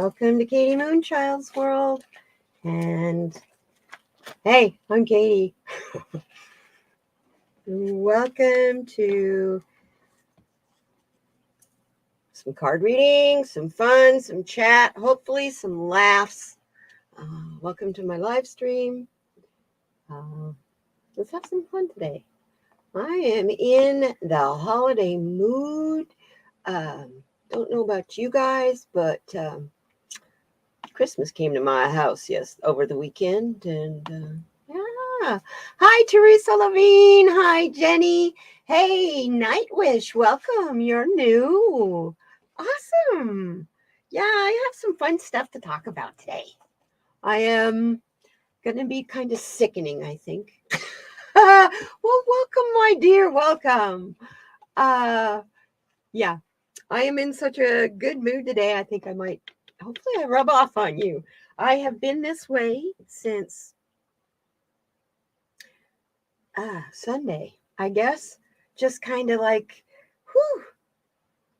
Welcome to kdmoonchild's world. And hey, I'm Katie. Welcome to some card reading, some fun, some chat, hopefully some laughs. Welcome to my live stream. Let's have some fun today. I am in the holiday mood. Don't know about you guys, but Christmas came to my house over the weekend, and yeah. Hi, Teresa Levine. Hi, Jenny. Hey, Nightwish. Welcome. You're new. Awesome. Yeah, I have some fun stuff to talk about today. I am going to be kind of sickening, I think. Well, welcome, my dear. Welcome. Yeah, I am in such a good mood today. I think I might, hopefully I rub off on you. I have been this way since Sunday, I guess. Just kind of like, whew,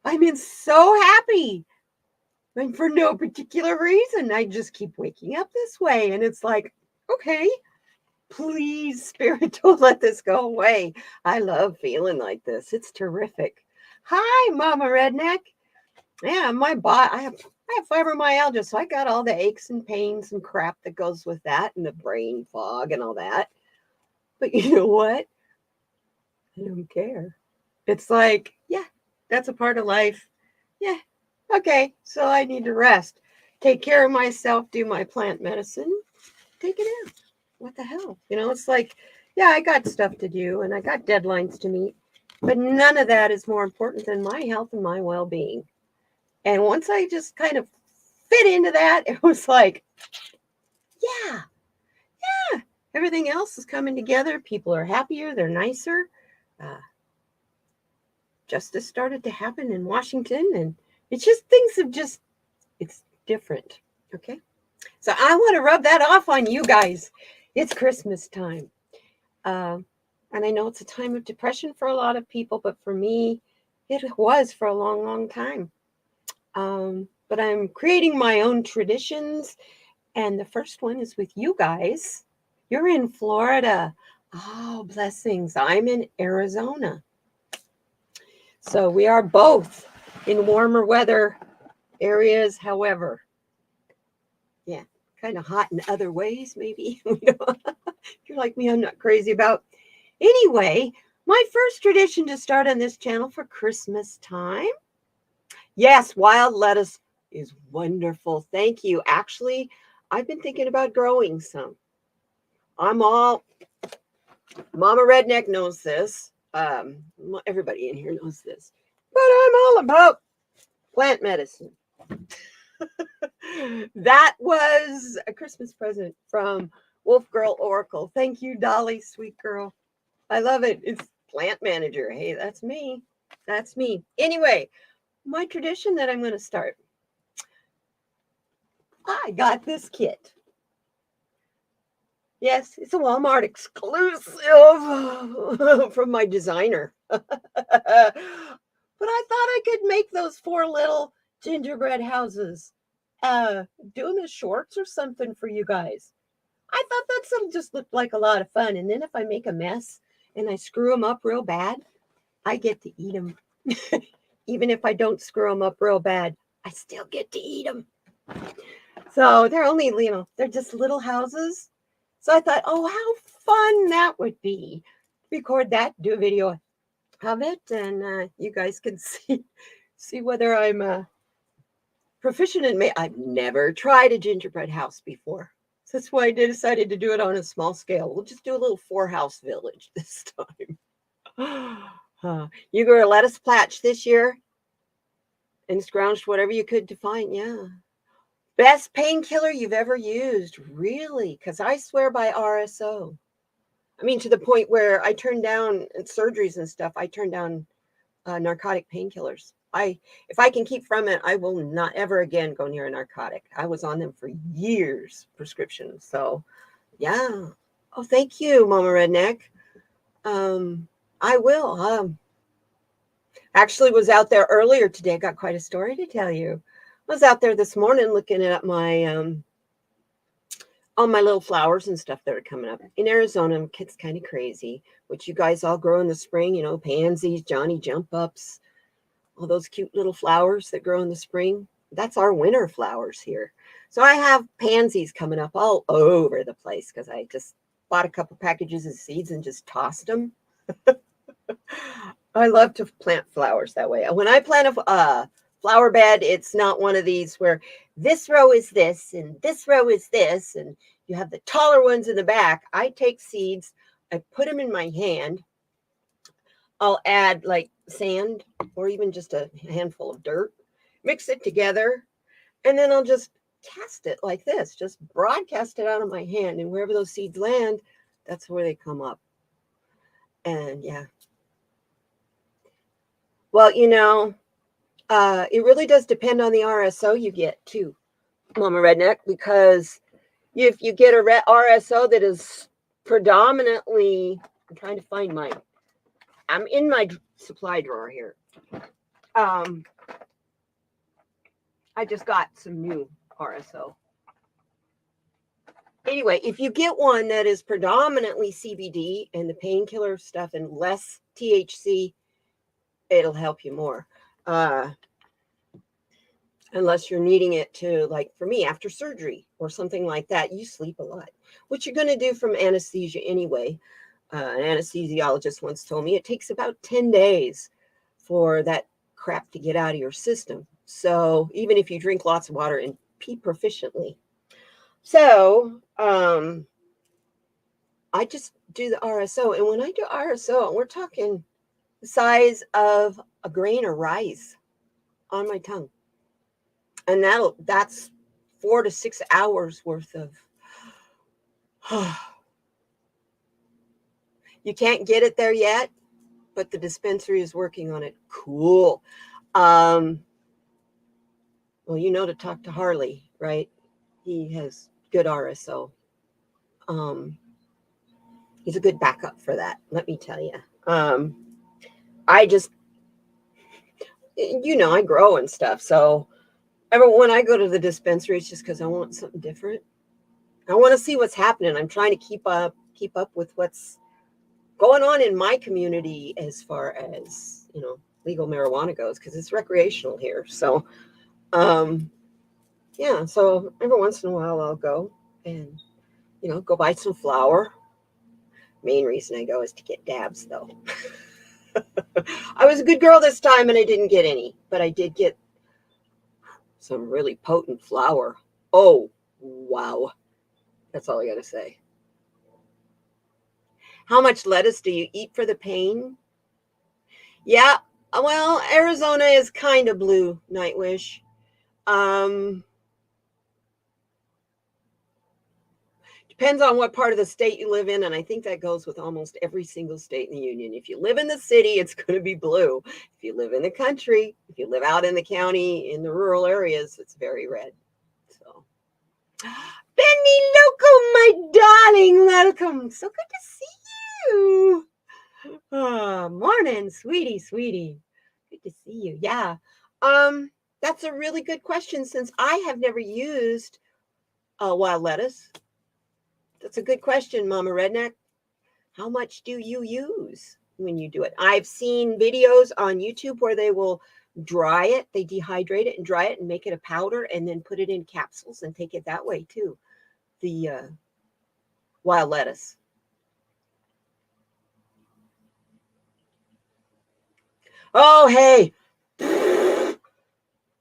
I'm in so happy. And for no particular reason, I just keep waking up this way. And it's like, okay, please, Spirit, don't let this go away. I love feeling like this. It's terrific. Hi, Mama Redneck. Yeah, my body, I have fibromyalgia, so I got all the aches and pains and crap that goes with that, and the brain fog and all that. But you know what? I don't care. It's like, yeah, that's a part of life. Yeah, okay, so I need to rest, take care of myself, do my plant medicine, take it out. What the hell? It's like, yeah, I got stuff to do and I got deadlines to meet, but none of that is more important than my health and my well-being. And once I just kind of fit into that, it was like, yeah, everything else is coming together. People are happier. They're nicer. Justice started to happen in Washington, and it's just things have just, it's different. Okay. So I want to rub that off on you guys. It's Christmas time. And I know it's a time of depression for a lot of people, but for me, it was for a long, long time. But I'm creating my own traditions. And the first one is with you guys. You're in Florida. Oh, blessings. I'm in Arizona. So we are both in warmer weather areas. However, yeah, kind of hot in other ways, maybe. If you're like me, I'm not crazy about. Anyway, my first tradition to start on this channel for Christmas time. Yes, wild lettuce is wonderful. Thank you. Actually, I've been thinking about growing some. Mama Redneck knows this. Everybody in here knows this. But I'm all about plant medicine. That was a Christmas present from Wolf Girl Oracle. Thank you, Dolly, sweet girl. I love it. It's plant manager. Hey, that's me. That's me. Anyway, my tradition that I'm going to start. I got this kit. Yes, it's a Walmart exclusive from my designer. But I thought I could make those 4 little gingerbread houses. Do them as shorts or something for you guys. I thought that just looked like a lot of fun. And then if I make a mess and I screw them up real bad, I get to eat them. Even if I don't screw them up real bad, I still get to eat them. So they're only, they're just little houses. So I thought, oh, how fun that would be. Record that, do a video of it, and you guys can see whether I'm proficient in it. I've never tried a gingerbread house before. So that's why I decided to do it on a small scale. We'll just do a little 4-house village this time. You grew a lettuce patch this year and scrounged whatever you could to find. Yeah. Best painkiller you've ever used. Really? Because I swear by RSO. I mean, to the point where I turned down surgeries and stuff. I turned down narcotic painkillers. If I can keep from it, I will not ever again go near a narcotic. I was on them for years, prescriptions. So, yeah. Oh, thank you, Mama Redneck. I will. Actually was out there earlier today. Got quite a story to tell you. I was out there this morning looking at my all my little flowers and stuff that are coming up. In Arizona, it's kind of crazy, which you guys all grow in the spring, you know, pansies, Johnny jump ups, all those cute little flowers that grow in the spring. That's our winter flowers here. So I have pansies coming up all over the place because I just bought a couple packages of seeds and just tossed them. I love to plant flowers that way. When I plant a flower bed, it's not one of these where this row is this and this row is this, and you have the taller ones in the back. I take seeds, I put them in my hand. I'll add like sand or even just a handful of dirt, mix it together, and then I'll just cast it like this, just broadcast it out of my hand, and wherever those seeds land, that's where they come up. And yeah. Well, you know, it really does depend on the RSO you get too, Mama Redneck, because if you get a RSO that is predominantly, I'm trying to find mine. I'm in my supply drawer here. I just got some new RSO. Anyway, if you get one that is predominantly CBD and the painkiller stuff and less THC, it'll help you more. Unless you're needing it to, like for me, after surgery or something like that, you sleep a lot, which you're going to do from anesthesia anyway. An anesthesiologist once told me it takes about 10 days for that crap to get out of your system. So even if you drink lots of water and pee proficiently. So I just do the RSO. And when I do RSO, we're talking the size of a grain of rice on my tongue. And that's 4 to 6 hours worth of. You can't get it there yet, but the dispensary is working on it. Cool. Well, you know to talk to Harley, right? He has good RSO. He's a good backup for that, let me tell you. I just, you know, I grow and stuff. So when I go to the dispensary, it's just because I want something different. I want to see what's happening. I'm trying to keep up with what's going on in my community as far as, you know, legal marijuana goes, because it's recreational here. So, yeah. So every once in a while I'll go and, you know, go buy some flour. Main reason I go is to get dabs, though. I was a good girl this time and I didn't get any, but I did get some really potent flour. Oh, wow. That's all I got to say. How much lettuce do you eat for the pain? Yeah, well, Arizona is kind of blue, Nightwish. Depends on what part of the state you live in, and I think that goes with almost every single state in the union. If you live in the city, it's going to be blue. If you live in the country, if you live out in the county, in the rural areas, it's very red. So, Benny Loco, my darling, welcome. So good to see you. Morning, sweetie. Good to see you. Yeah. That's a really good question since I have never used wild lettuce. That's a good question, Mama Redneck. How much do you use when you do it? I've seen videos on YouTube where they will dry it, they dehydrate it and dry it and make it a powder and then put it in capsules and take it that way too. The wild lettuce. Oh, hey.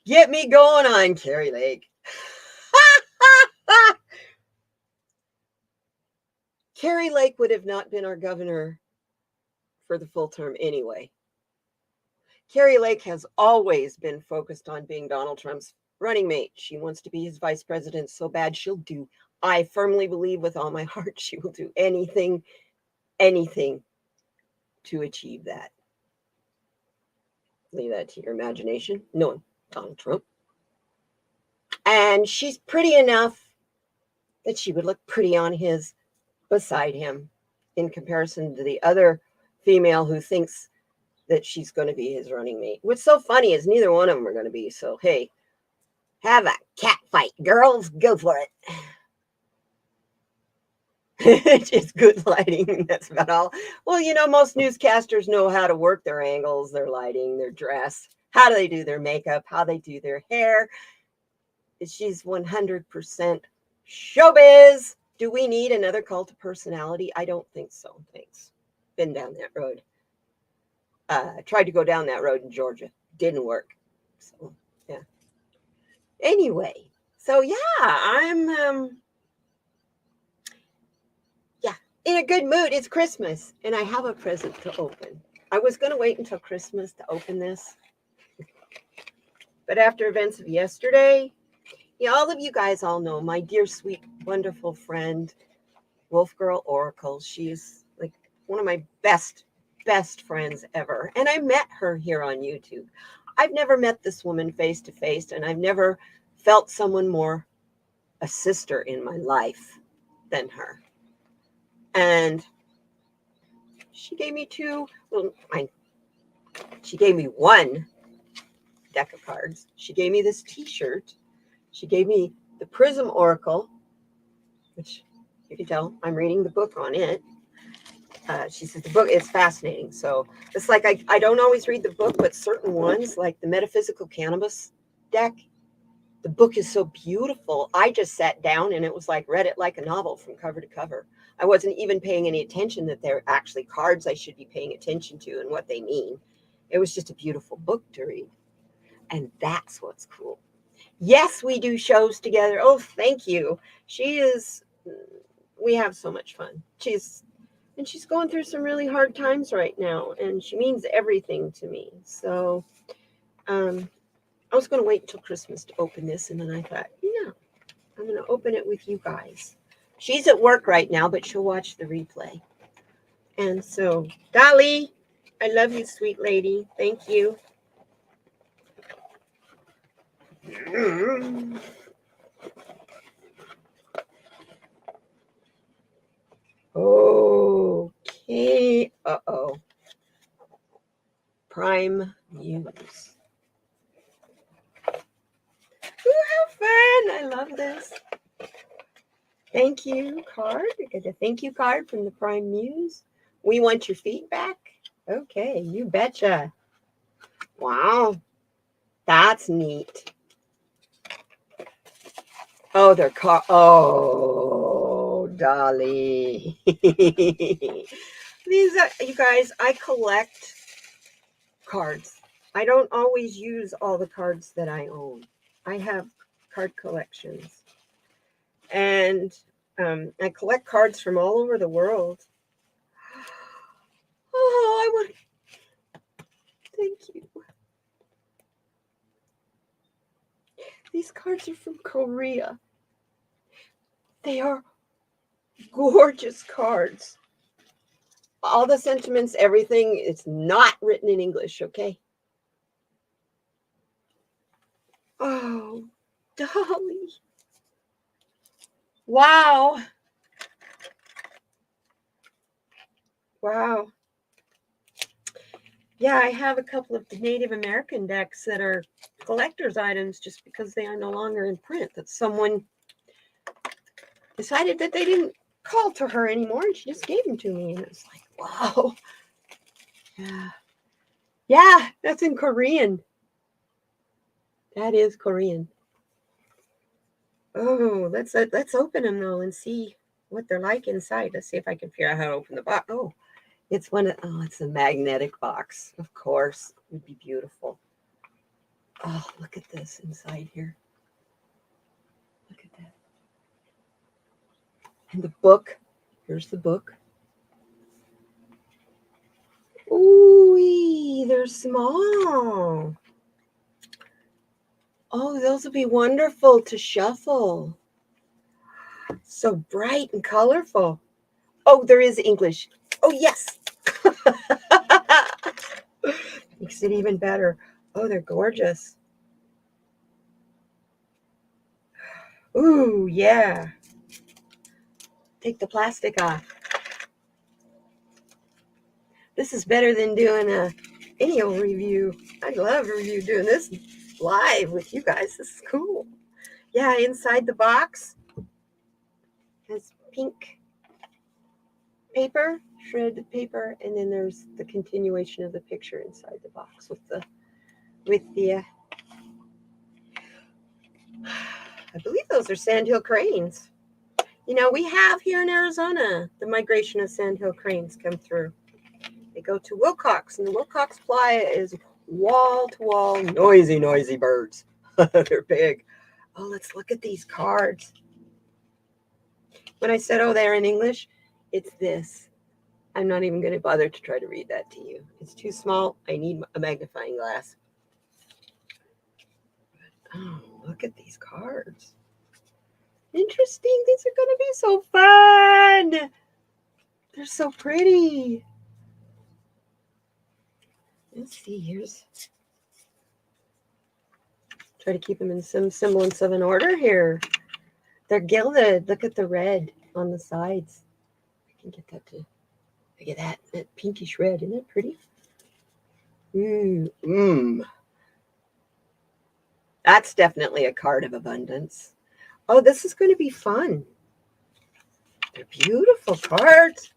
Get me going on, Carrie Lake. Carrie Lake would have not been our governor for the full term anyway. Carrie Lake has always been focused on being Donald Trump's running mate. She wants to be his vice president so bad she'll do. I firmly believe with all my heart she will do anything to achieve that. Leave that to your imagination. No, Donald Trump. And she's pretty enough that she would look pretty on his beside him in comparison to the other female who thinks that she's going to be his running mate. What's so funny is neither one of them are going to be. So, hey, Have a cat fight, girls. Go for it. Just good lighting. That's about all. Well, you know, most newscasters know how to work their angles, their lighting, their dress, how do they do their makeup, how they do their hair. She's 100% showbiz. Do we need another cult of personality? I don't think so. Thanks. Been down that road. Tried to go down that road in Georgia. Didn't work. So, yeah. Anyway, so yeah, I'm yeah, in a good mood. It's Christmas and I have a present to open. I was going to wait until Christmas to open this. But after events of yesterday, yeah, all of you guys all know my dear, sweet, wonderful friend, Wolf Girl Oracle. She's like one of my best friends ever. And I met her here on YouTube. I've never met this woman face to face, and I've never felt someone more a sister in my life than her. And she gave me she gave me one deck of cards. She gave me this t-shirt. She gave me the Prism Oracle, which you can tell I'm reading the book on it. She says the book is fascinating. So it's like I don't always read the book, but certain ones, like the Metaphysical Cannabis deck, the book is so beautiful. I just sat down and it was like read it like a novel from cover to cover. I wasn't even paying any attention that they're actually cards I should be paying attention to and what they mean. It was just a beautiful book to read. And that's what's cool. Yes, we do shows together. Oh, thank you. We have so much fun. She's going through some really hard times right now, and she means everything to me. So I was going to wait until Christmas to open this, and then I thought, no, I'm going to open it with you guys. She's at work right now, but she'll watch the replay. And so, Dolly, I love you, sweet lady. Thank you. Okay. Uh-oh. Prime Muse. Ooh, how fun. I love this. Thank you card. I get a thank you card from the Prime Muse. We want your feedback. Okay, you betcha. Wow. That's neat. Oh, they're oh, Dolly. These are, you guys, I collect cards. I don't always use all the cards that I own. I have card collections. And I collect cards from all over the world. Oh, I want. Thank you. These cards are from Korea. They are gorgeous cards. All the sentiments, everything, it's not written in English, okay? Oh, Dolly. Wow. Wow. Yeah, I have a couple of Native American decks that are collector's items just because they are no longer in print. That someone decided that they didn't call to her anymore and she just gave them to me. And it was like, wow. Yeah. Yeah, that's in Korean. That is Korean. Oh, let's open them though and see what they're like inside. Let's see if I can figure out how to open the box. Oh, it's it's a magnetic box. Of course, it would be beautiful. Oh, look at this inside here. Look at that. And the book. Here's the book. Ooh, they're small. Oh, those will be wonderful to shuffle. So bright and colorful. Oh, there is English. Oh, yes. Makes it even better. Oh, they're gorgeous. Ooh, yeah. Take the plastic off. This is better than doing any old review. I love doing this. live with you guys. This is cool. Yeah, inside the box has pink paper, shredded paper, and then there's the continuation of the picture inside the box with the I believe those are sandhill cranes. You know, we have here in Arizona the migration of sandhill cranes come through. They go to Wilcox, and the Wilcox Playa is wall-to-wall, noisy birds. They're big. Oh, let's look at these cards. When I said, oh, they're in English, it's this. I'm not even going to bother to try to read that to you. It's too small. I need a magnifying glass. Oh, look at these cards. Interesting. These are going to be so fun. They're so pretty. Let's see. Here's. Try to keep them in some semblance of an order here. They're gilded. Look at the red on the sides. I can get that to. Look at that pinkish red. Isn't that pretty? That's definitely a card of abundance. Oh, this is going to be fun. They're beautiful cards.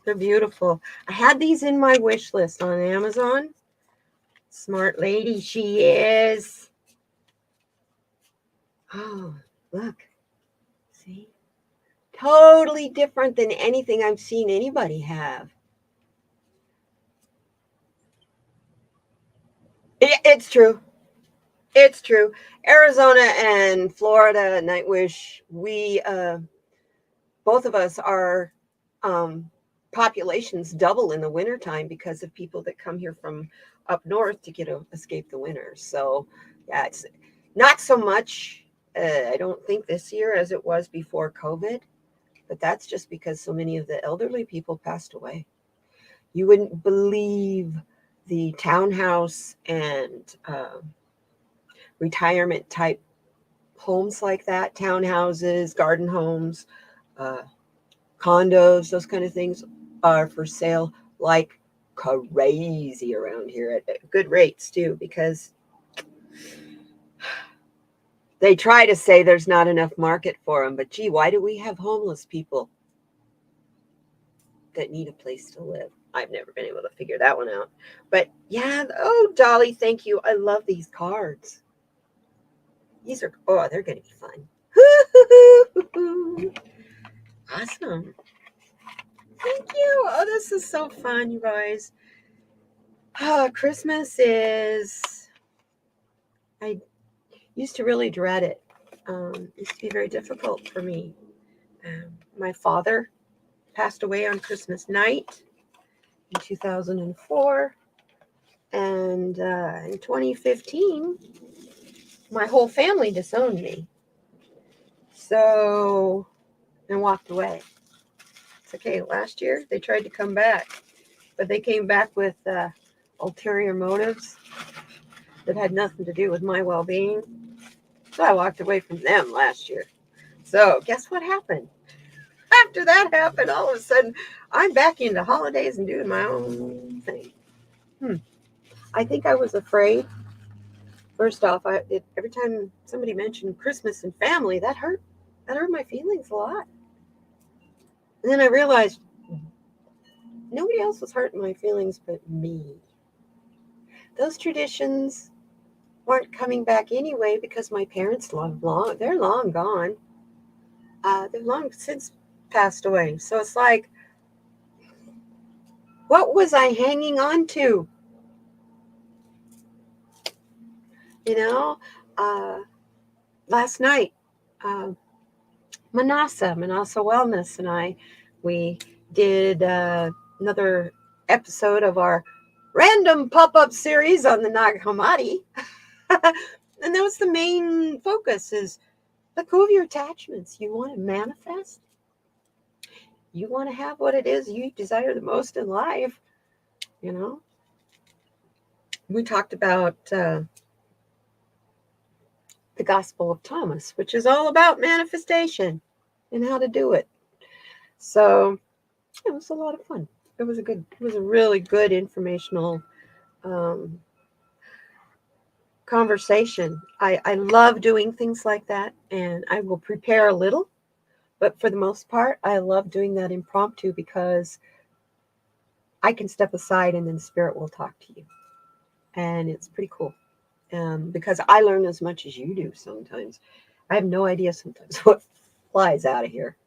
They're beautiful. I had these in my wish list on Amazon. Smart lady she is. Oh, look. See? Totally different than anything I've seen anybody have. It's true. It's true. Arizona and Florida, Nightwish, we, both of us, our populations double in the wintertime because of people that come here from up north to get to escape the winter. So, yeah, it's not so much, I don't think this year as it was before COVID, but that's just because so many of the elderly people passed away. You wouldn't believe the townhouse and retirement type homes like that, townhouses, garden homes, condos, those kind of things are for sale like crazy around here at good rates too, because they try to say there's not enough market for them, but gee, why do we have homeless people that need a place to live? I've never been able to figure that one out. But yeah, oh, Dolly, thank you. I love these cards. These are, oh, they're going to be fun. Awesome. Thank you. Oh, this is so fun, you guys. Christmas is, I used to really dread it. Used to be very difficult for me. My father passed away on Christmas night in 2004. And in 2015, my whole family disowned me. So I walked away. It's okay. Last year, they tried to come back, but they came back with ulterior motives that had nothing to do with my well-being. So I walked away from them last year. So guess what happened? After that happened, all of a sudden, I'm back into holidays and doing my own thing. I think I was afraid. First off, every time somebody mentioned Christmas and family, that hurt. That hurt my feelings a lot. And then I realized nobody else was hurting my feelings but me. Those traditions weren't coming back anyway because my parents they're long gone. They've long since passed away. So it's like, what was I hanging on to? You know, last night, Manasa Wellness and we did another episode of our random pop-up series on the Nag Hammadi. And that was the main focus, is let go of your attachments. You want to manifest. You want to have what it is you desire the most in life. You know, we talked about the Gospel of Thomas, which is all about manifestation and how to do it. So it was a lot of fun. It was a really good informational conversation. I love doing things like that, and I will prepare a little, but for the most part, I love doing that impromptu because I can step aside and then spirit will talk to you. And it's pretty cool. Because I learn as much as you do sometimes. I have no idea sometimes what flies out of here.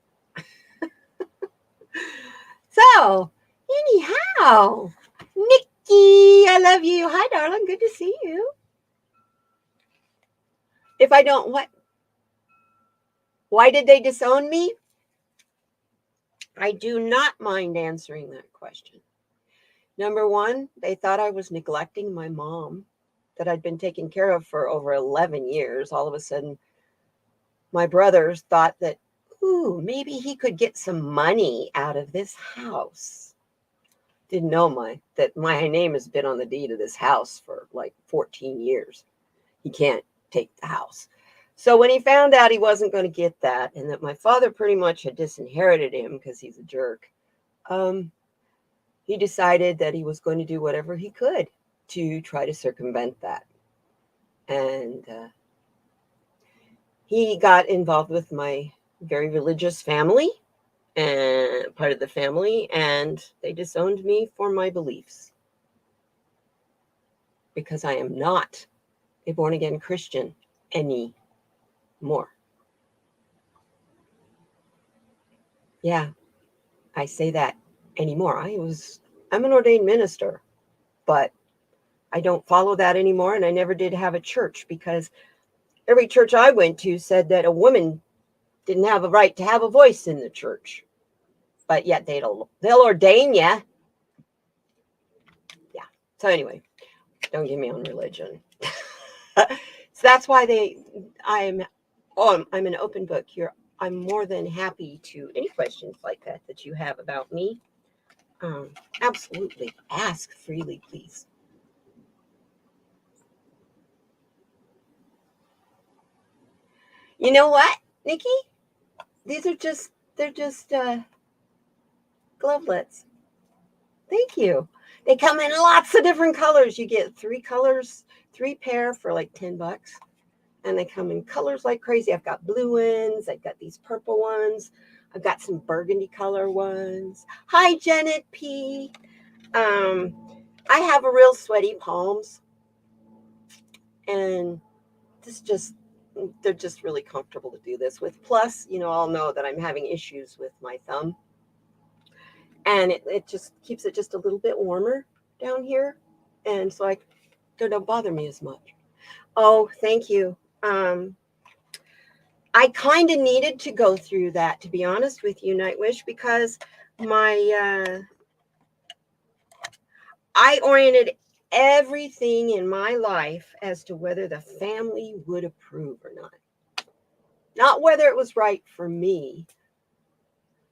So, anyhow, Nikki, I love you. Hi, darling. Good to see you. If I don't, what? Why did they disown me? I do not mind answering that question. Number one, they thought I was neglecting my mom that I'd been taking care of for over 11 years. All of a sudden, my brothers thought that, ooh, maybe he could get some money out of this house. Didn't know that my name has been on the deed of this house for like 14 years. He can't take the house. So when he found out he wasn't going to get that and that my father pretty much had disinherited him because he's a jerk, he decided that he was going to do whatever he could to try to circumvent that. And he got involved with my very religious family and part of the family, and they disowned me for my beliefs because I am not a born-again Christian anymore. Yeah, I say that anymore. I'm an ordained minister, but I don't follow that anymore, and I never did have a church because every church I went to said that a woman didn't have a right to have a voice in the church, but yet they'll ordain you. Yeah. So anyway, don't get me on religion. So that's why I'm an open book here. I'm more than happy to any questions like that you have about me. Absolutely ask freely, please. You know what, Nikki? They're just glovelets. Thank you. They come in lots of different colors. You get 3 colors, 3 pair for like $10. And they come in colors like crazy. I've got blue ones. I've got these purple ones. I've got some burgundy color ones. Hi, Janet P. I have a real sweaty palms. And they're just really comfortable to do this with. Plus, I'll know that I'm having issues with my thumb. And it just keeps it just a little bit warmer down here. And so they don't bother me as much. Oh, thank you. I kind of needed to go through that, to be honest with you, Nightwish, because I oriented everything in my life as to whether the family would approve or not. Not whether it was right for me,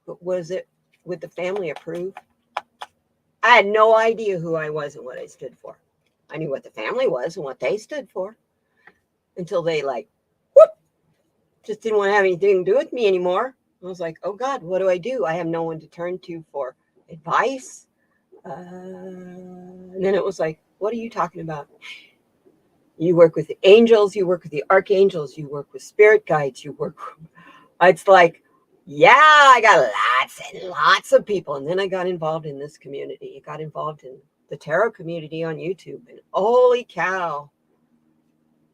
but would the family approve? I had no idea who I was and what I stood for. I knew what the family was and what they stood for until they just didn't want to have anything to do with me anymore. I was like, oh God, what do? I have no one to turn to for advice. And then it was like, what are you talking about? You work with the angels, you work with the archangels, you work with spirit guides, it's like, yeah, I got lots and lots of people. And then I got involved in this community. I got involved in the tarot community on YouTube. And holy cow,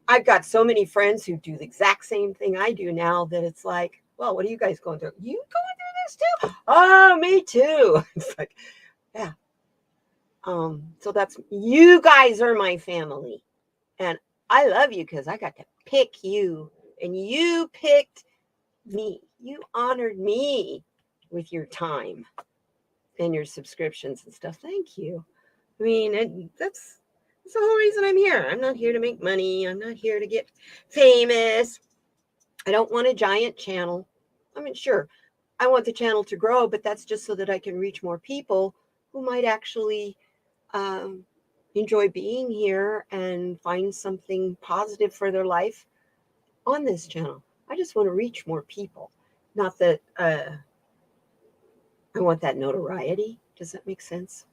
I've got so many friends who do the exact same thing I do now that it's like, well, what are you guys going through? You going through this too? Oh, me too. It's like, yeah. So that's, you guys are my family. And I love you because I got to pick you and you picked me. You honored me with your time and your subscriptions and stuff. Thank you. I mean, that's the whole reason I'm here. I'm not here to make money. I'm not here to get famous. I don't want a giant channel. I mean, sure, I want the channel to grow, but that's just so that I can reach more people who might actually enjoy being here and find something positive for their life on this channel. I just want to reach more people. Not that I want that notoriety. Does that make sense?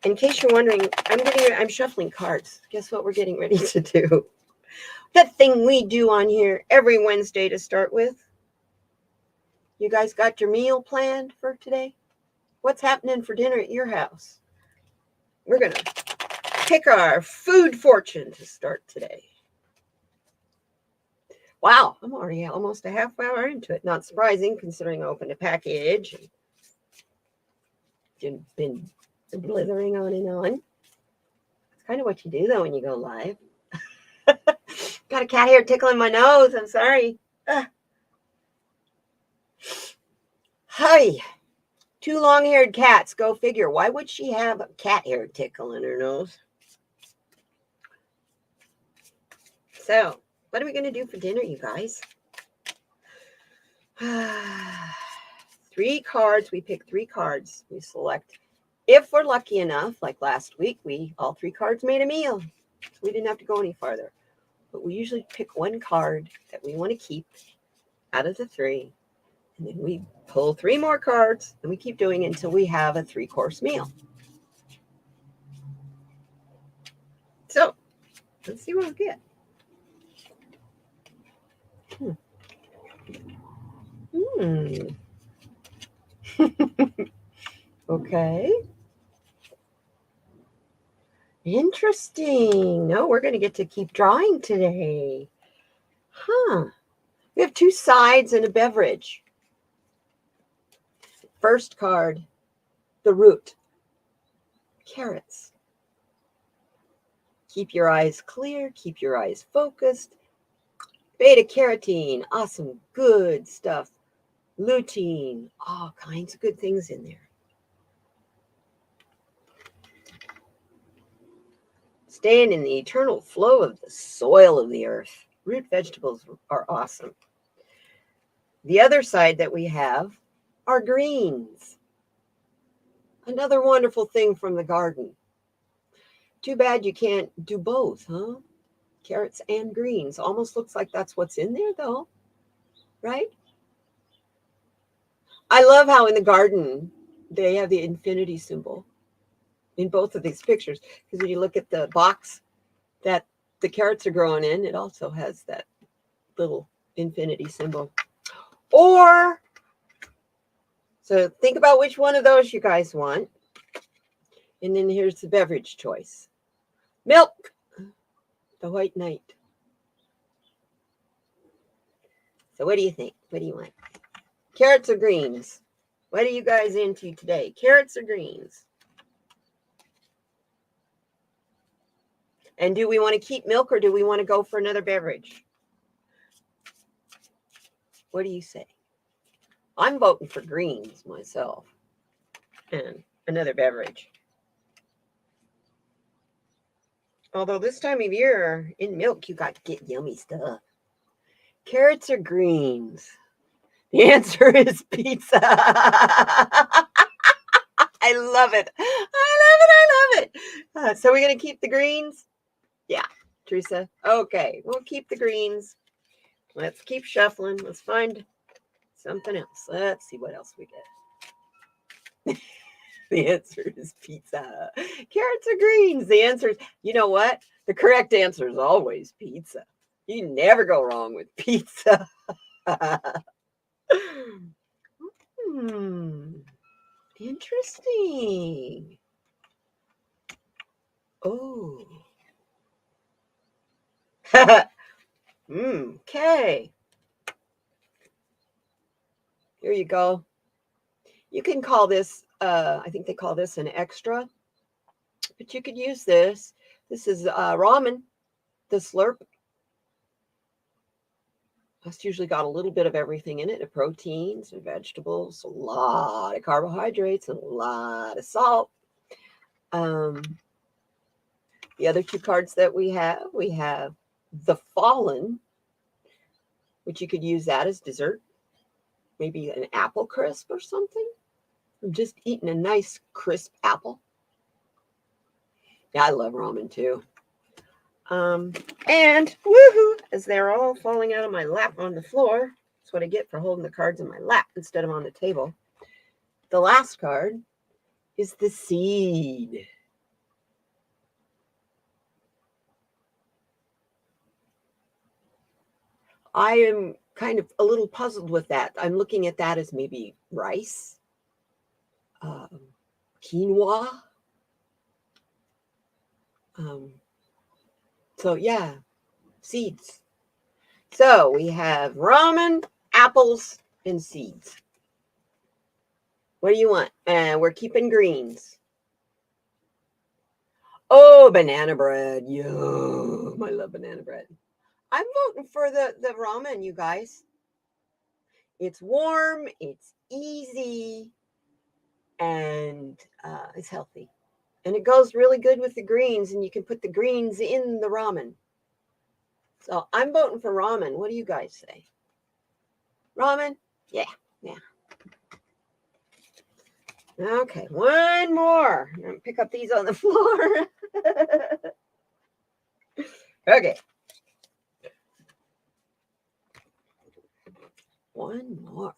In case you're wondering, I'm shuffling cards. Guess what we're getting ready to do? That thing we do on here every Wednesday to start with. You guys got your meal planned for today? What's happening for dinner at your house? We're going to pick our food fortune to start today. Wow, I'm already almost a half hour into it. Not surprising, considering I opened a package and been blithering on and on. It's kind of what you do, though, when you go live. Got a cat hair tickling my nose. I'm sorry. Hi. 2 long-haired cats. Go figure. Why would she have a cat hair tickle in her nose? So, what are we going to do for dinner, you guys? 3 cards. We pick 3 cards. We select. If we're lucky enough, like last week, all 3 cards made a meal. So we didn't have to go any farther. But we usually pick 1 card that we want to keep out of the 3. And then we pull 3 more cards, and we keep doing it until we have a 3-course meal. So, let's see what we get. Okay. Interesting. No, we're going to get to keep drawing today. We have 2 sides and a beverage. First card, the root. Carrots. Keep your eyes clear. Keep your eyes focused. Beta carotene. Awesome. Good stuff. Lutein. All kinds of good things in there. Staying in the eternal flow of the soil of the earth. Root vegetables are awesome. The other side that we have are greens. Another wonderful thing from the garden. Too bad you can't do both, huh? Carrots and greens. Almost looks like that's what's in there, though. Right? I love how in the garden they have the infinity symbol in both of these pictures. Because when you look at the box that the carrots are growing in, it also has that little infinity symbol. So think about which one of those you guys want. And then here's the beverage choice. Milk, the white knight. So what do you think? What do you want? Carrots or greens? What are you guys into today? Carrots or greens? And do we want to keep milk or do we want to go for another beverage? What do you say? I'm voting for greens myself and another beverage. Although this time of year in milk, you got to get yummy stuff. Carrots or greens? The answer is pizza. I love it. I love it. So we're going to keep the greens? Yeah, Teresa. Okay, we'll keep the greens. Let's keep shuffling. Let's find something else. Let's see what else we get. The answer is pizza. Carrots or greens? The answer is, you know what? The correct answer is always pizza. You never go wrong with pizza. Interesting. Oh. Okay. Here you go. You can call this, I think they call this an extra, but you could use this. This is ramen, the slurp. It's usually got a little bit of everything in it, proteins and vegetables, a lot of carbohydrates, and a lot of salt. The other 2 cards that we have the Fallen, which you could use that as dessert. Maybe an apple crisp or something. I'm just eating a nice crisp apple. Yeah, I love ramen too. And woohoo, as they're all falling out of my lap on the floor. That's what I get for holding the cards in my lap instead of on the table. The last card is the Seed. I am kind of a little puzzled with that. I'm looking at that as maybe rice, quinoa. So yeah, seeds. So we have ramen, apples, and seeds. What do you want? We're keeping greens. Oh, banana bread. Yum. I love banana bread. I'm voting for the ramen, you guys. It's warm, it's easy, and it's healthy. And it goes really good with the greens, and you can put the greens in the ramen. So I'm voting for ramen. What do you guys say? Ramen? Yeah, yeah. Okay, one more. I'm gonna pick up these on the floor. Okay. One more.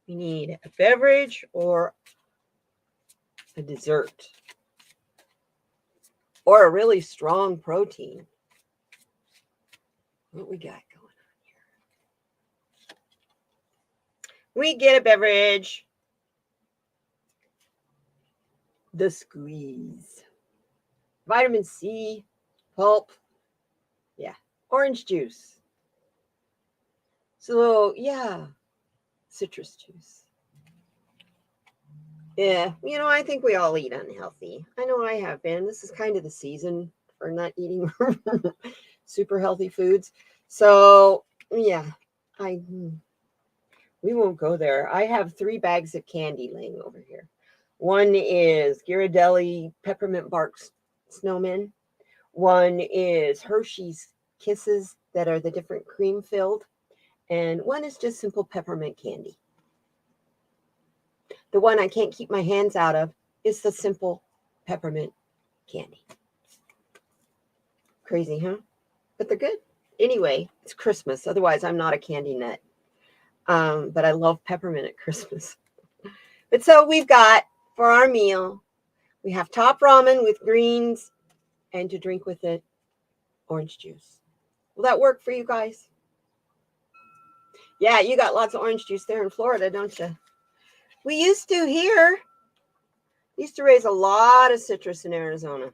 We need a beverage or a dessert or a really strong protein. What we got going on here? We get a beverage. The squeeze. Vitamin C, pulp. Yeah, orange juice. So, yeah, citrus juice. Yeah, I think we all eat unhealthy. I know I have been. This is kind of the season for not eating super healthy foods. So, yeah, we won't go there. I have 3 bags of candy laying over here. One is Ghirardelli peppermint bark snowmen. One is Hershey's Kisses that are the different cream filled. And one is just simple peppermint candy. The one I can't keep my hands out of is the simple peppermint candy. Crazy, huh? But they're good. Anyway, it's Christmas. Otherwise, I'm not a candy nut. But I love peppermint at Christmas. But so we've got, for our meal, we have top ramen with greens and to drink with it, orange juice. Will that work for you guys? Yeah, you got lots of orange juice there in Florida, don't you? We used to here. Used to raise a lot of citrus in Arizona.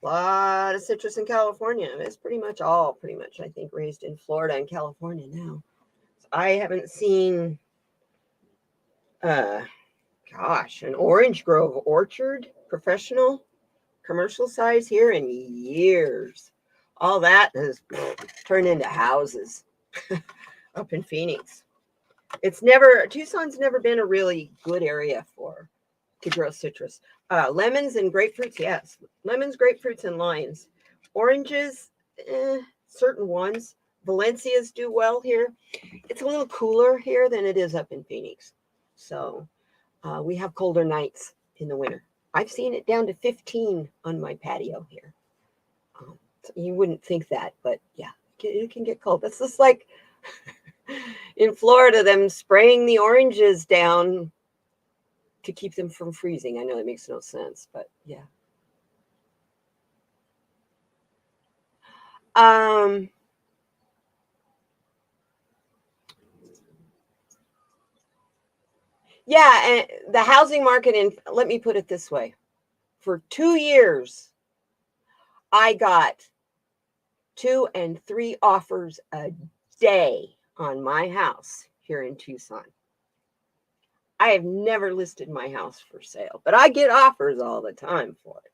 A lot of citrus in California. It's pretty much, I think, raised in Florida and California now. So I haven't seen, an orange grove orchard, professional, commercial size here in years. All that has turned into houses up in Phoenix. Tucson's never been a really good area to grow citrus. Lemons and grapefruits, yes. Lemons, grapefruits, and limes. Oranges, certain ones. Valencias do well here. It's a little cooler here than it is up in Phoenix. So we have colder nights in the winter. I've seen it down to 15 on my patio here. So you wouldn't think that, but yeah, it can get cold. That's just like in Florida, them spraying the oranges down to keep them from freezing. I know that makes no sense, but yeah. Yeah, and the housing market let me put it this way. For 2 years, I got 2 and 3 offers a day on my house here in Tucson. I have never listed my house for sale, but I get offers all the time for it.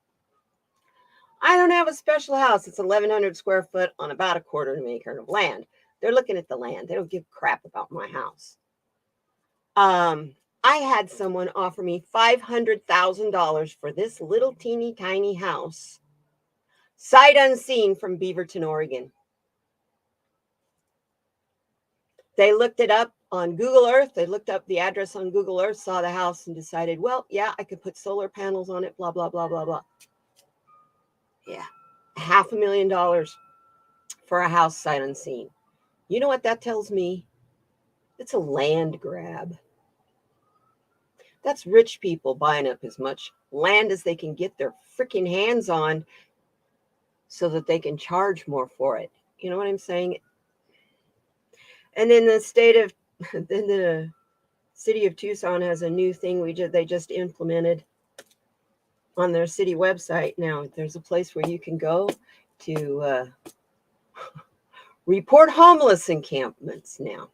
I don't have a special house. It's 1,100 square foot on about a quarter of an acre of land. They're looking at the land. They don't give crap about my house. I had someone offer me $500,000 for this little teeny tiny house, sight unseen, from Beaverton, Oregon. They looked it up on Google Earth. They looked up the address on Google Earth, saw the house, and decided, well, yeah, I could put solar panels on it, blah, blah, blah, blah, blah. Yeah, $500,000 for a house sight unseen. You know what that tells me? It's a land grab. That's rich people buying up as much land as they can get their freaking hands on so that they can charge more for it. You know what I'm saying? And then the city of Tucson has a new thing they just implemented on their city website. Now there's a place where you can go to report homeless encampments now.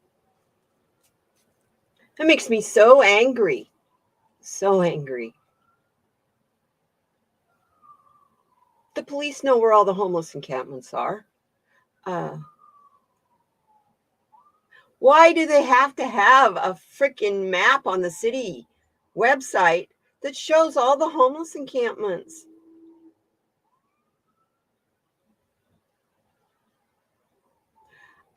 That makes me so angry. So angry. The police know where all the homeless encampments are. Why do they have to have a freaking map on the city website that shows all the homeless encampments?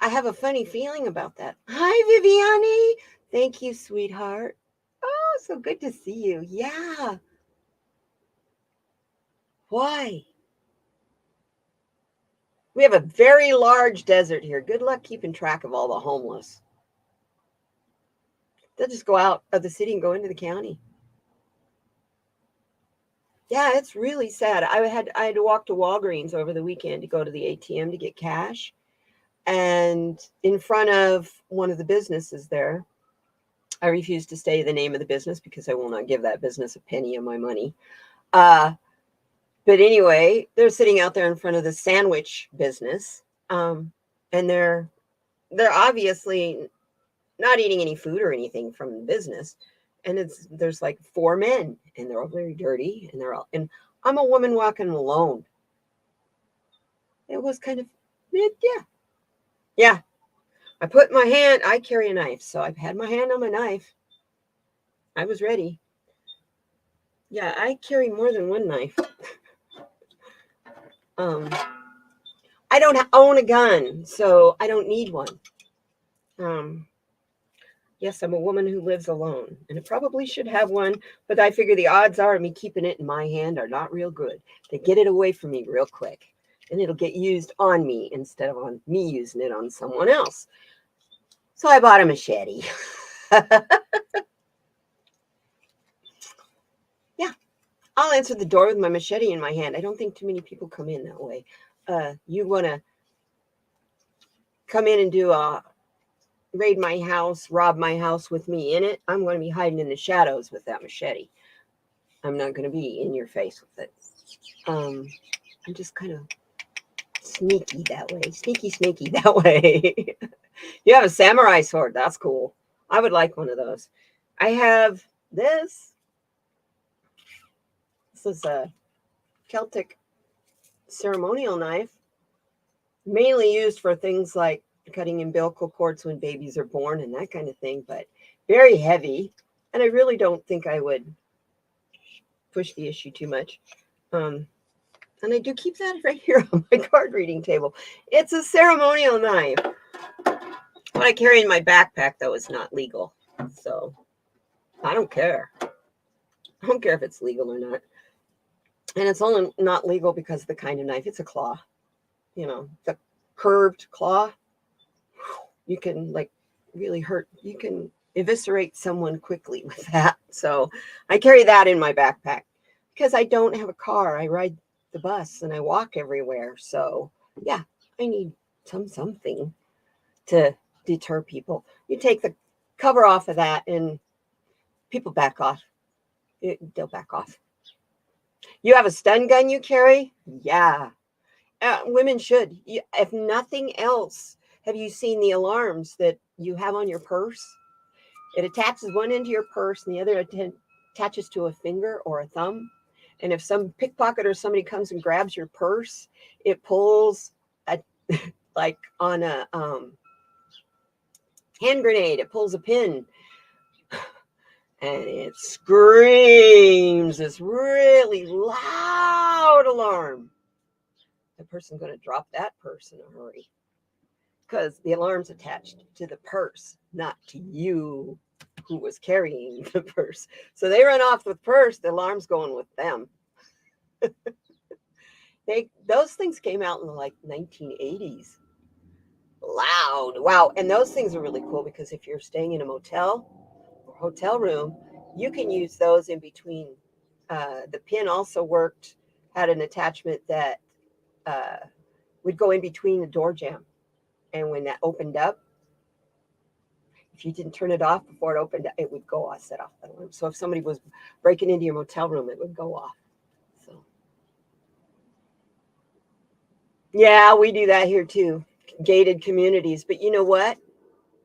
I have a funny feeling about that. Hi, Viviani. Thank you, sweetheart. Oh, so good to see you. Yeah. Why? We have a very large desert here. Good luck keeping track of all the homeless. They'll just go out of the city and go into the county. Yeah, it's really sad. I had to walk to Walgreens over the weekend to go to the ATM to get cash. And in front of one of the businesses there, I refuse to say the name of the business because I will not give that business a penny of my money. But anyway, they're sitting out there in front of the sandwich business, and they're obviously not eating any food or anything from the business. And there's like 4 men, and they're all very dirty, and I'm a woman walking alone. It was kind of, yeah. I carry a knife, so I've had my hand on my knife. I was ready. Yeah, I carry more than one knife. I don't own a gun, so I don't need one. Yes, I'm a woman who lives alone, and I probably should have one, but I figure the odds are of me keeping it in my hand are not real good. They get it away from me real quick, and it'll get used on me instead of on me using it on someone else. So I bought a machete. Yeah, I'll answer the door with my machete in my hand. I don't think too many people come in that way. You want to come in and do a raid my house, rob my house with me in it, I'm going to be hiding in the shadows with that machete. I'm not going to be in your face with it. I'm just kind of sneaky that way. Sneaky that way. You have a samurai sword. That's cool. I would like one of those. I have this. This is a Celtic ceremonial knife, mainly used for things like cutting umbilical cords when babies are born and that kind of thing, but very heavy. And I really don't think I would push the issue too much. And I do keep that right here on my card reading table. It's a ceremonial knife. What I carry in my backpack, though, is not legal. So I don't care. I don't care if it's legal or not. And it's only not legal because of the kind of knife. It's a claw. The curved claw. You can really hurt. You can eviscerate someone quickly with that. So I carry that in my backpack because I don't have a car. I ride the bus and I walk everywhere. So yeah, I need something to deter people. You take the cover off of that and people back off. They'll back off. You have a stun gun you carry? Yeah. Women should. If nothing else, have you seen the alarms that you have on your purse? It attaches one end to your purse and the other attaches to a finger or a thumb. And if some pickpocket or somebody comes and grabs your purse, it pulls like on a hand grenade, it pulls a pin and it screams this really loud alarm. The person's going to drop that purse in a hurry because the alarm's attached to the purse, not to you who was carrying the purse. So they run off with the purse, the alarm's going with them. Those things came out in the 1980s. Loud. Wow. And those things are really cool because if you're staying in a motel or hotel room, you can use those in between. The pin also had an attachment that would go in between the door jamb. And when that opened up, If you didn't turn it off before it opened, it would go off, set off the alarm. So if somebody was breaking into your motel room, it would go off. So yeah, we do that here too. Gated communities. But you know what?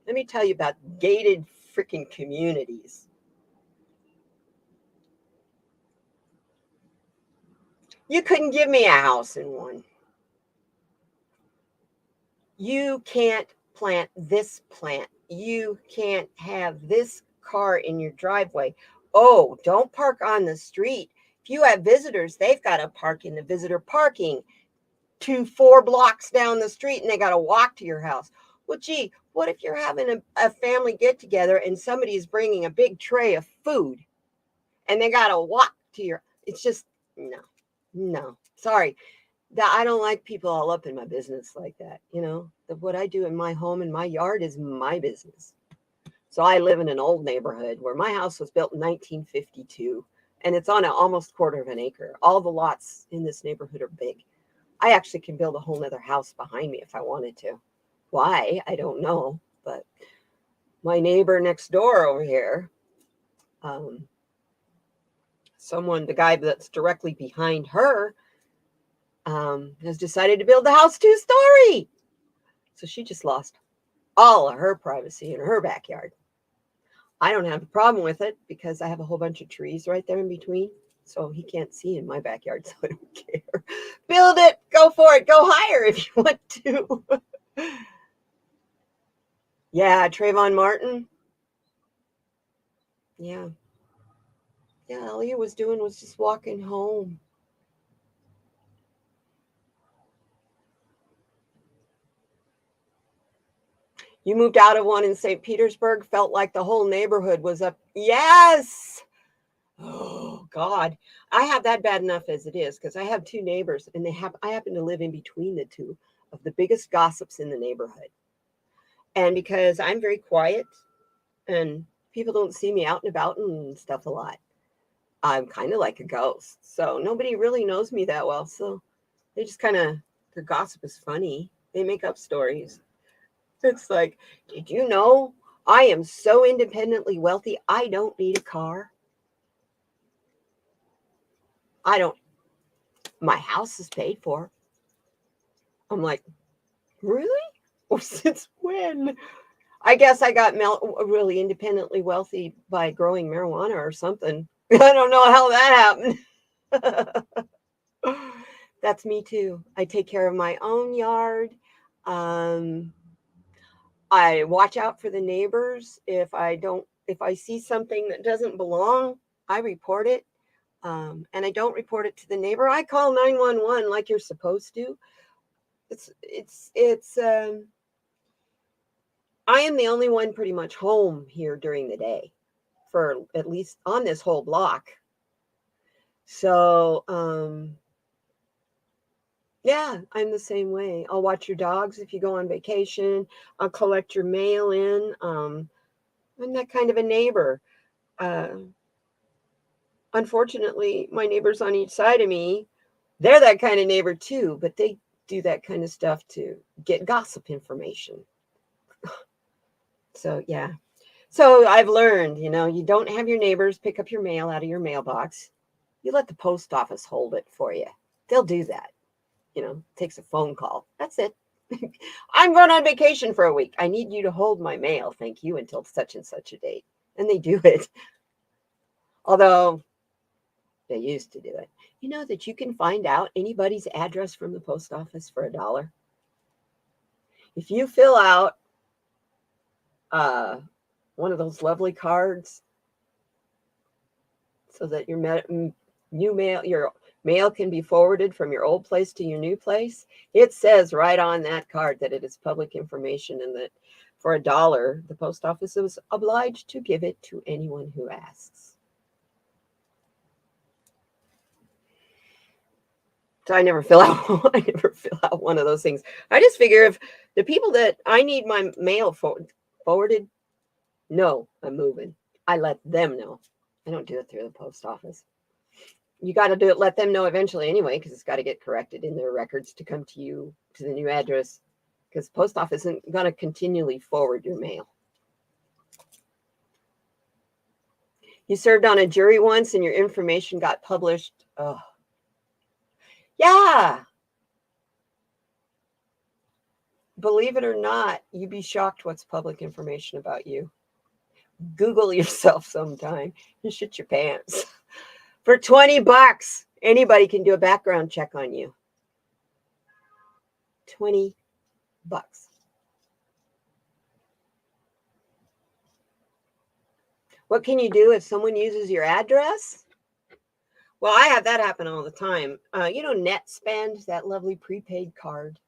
Let me tell you about gated freaking communities. You couldn't give me a house in one. You can't plant this plant. You can't have this car in your driveway. Oh, don't park on the street. If you have visitors, they've got to park in the visitor parking 4 blocks down the street and they got to walk to your house. Well, gee, what if you're having a family get together and somebody is bringing a big tray of food and they got to walk to your, it's just, no, sorry. I don't like people all up in my business like that. What I do in my home and my yard is my business. So I live in an old neighborhood where my house was built in 1952 and it's on almost 1/4 of an acre. All the lots in this neighborhood are big. I actually can build a whole nother house behind me if I wanted to. Why? I don't know. But my neighbor next door over here, the guy that's directly behind her, has decided to build the house 2-story. So she just lost all of her privacy in her backyard. I don't have a problem with it because I have a whole bunch of trees right there in between. So he can't see in my backyard, so I don't care. Build it. Go for it. Go higher if you want to. Yeah, Trayvon Martin. Yeah. Yeah, all he was doing was just walking home. You moved out of one in St. Petersburg, felt like the whole neighborhood was up. Yes. Oh, God. I have that bad enough as it is because I have 2 neighbors and I happen to live in between the 2 of the biggest gossips in the neighborhood. And because I'm very quiet and people don't see me out and about and stuff a lot, I'm kind of like a ghost. So nobody really knows me that well. So they just their gossip is funny. They make up stories. It's like, did you know I am so independently wealthy, I don't need a car? My house is paid for. I'm like, really? Or since when? I guess I got really independently wealthy by growing marijuana or something. I don't know how that happened. That's me too. I take care of my own yard. I watch out for the neighbors. If I see something that doesn't belong, I report it. And I don't report it to the neighbor. I call 911 like you're supposed to. I am the only one pretty much home here during the day for at least on this whole block. So, yeah, I'm the same way. I'll watch your dogs if you go on vacation. I'll collect your mail in. I'm that kind of a neighbor. Unfortunately, my neighbors on each side of me, they're that kind of neighbor too, but they do that kind of stuff to get gossip information. So, yeah. So I've learned, you don't have your neighbors pick up your mail out of your mailbox. You let the post office hold it for you. They'll do that. Takes a phone call. That's it. I'm going on vacation for a week. I need you to hold my mail. Thank you until such and such a date. And they do it. Although they used to do it. You know that you can find out anybody's address from the post office for $1. If you fill out one of those lovely cards so that your mail can be forwarded from your old place to your new place, it says right on that card that it is public information and that for $1, the post office is obliged to give it to anyone who asks. So I never fill out one of those things. I just figure if the people that I need my mail forwarded, no, I'm moving. I let them know. I don't do it through the post office. You got to let them know eventually anyway, because it's got to get corrected in their records to come to you to the new address, because post office isn't going to continually forward your mail. You served on a jury once and your information got published. Oh, yeah. Believe it or not, you'd be shocked what's public information about you. Google yourself sometime. You shit your pants. For $20, anybody can do a background check on you. $20. What can you do if someone uses your address? Well, I have that happen all the time. NetSpend, that lovely prepaid card.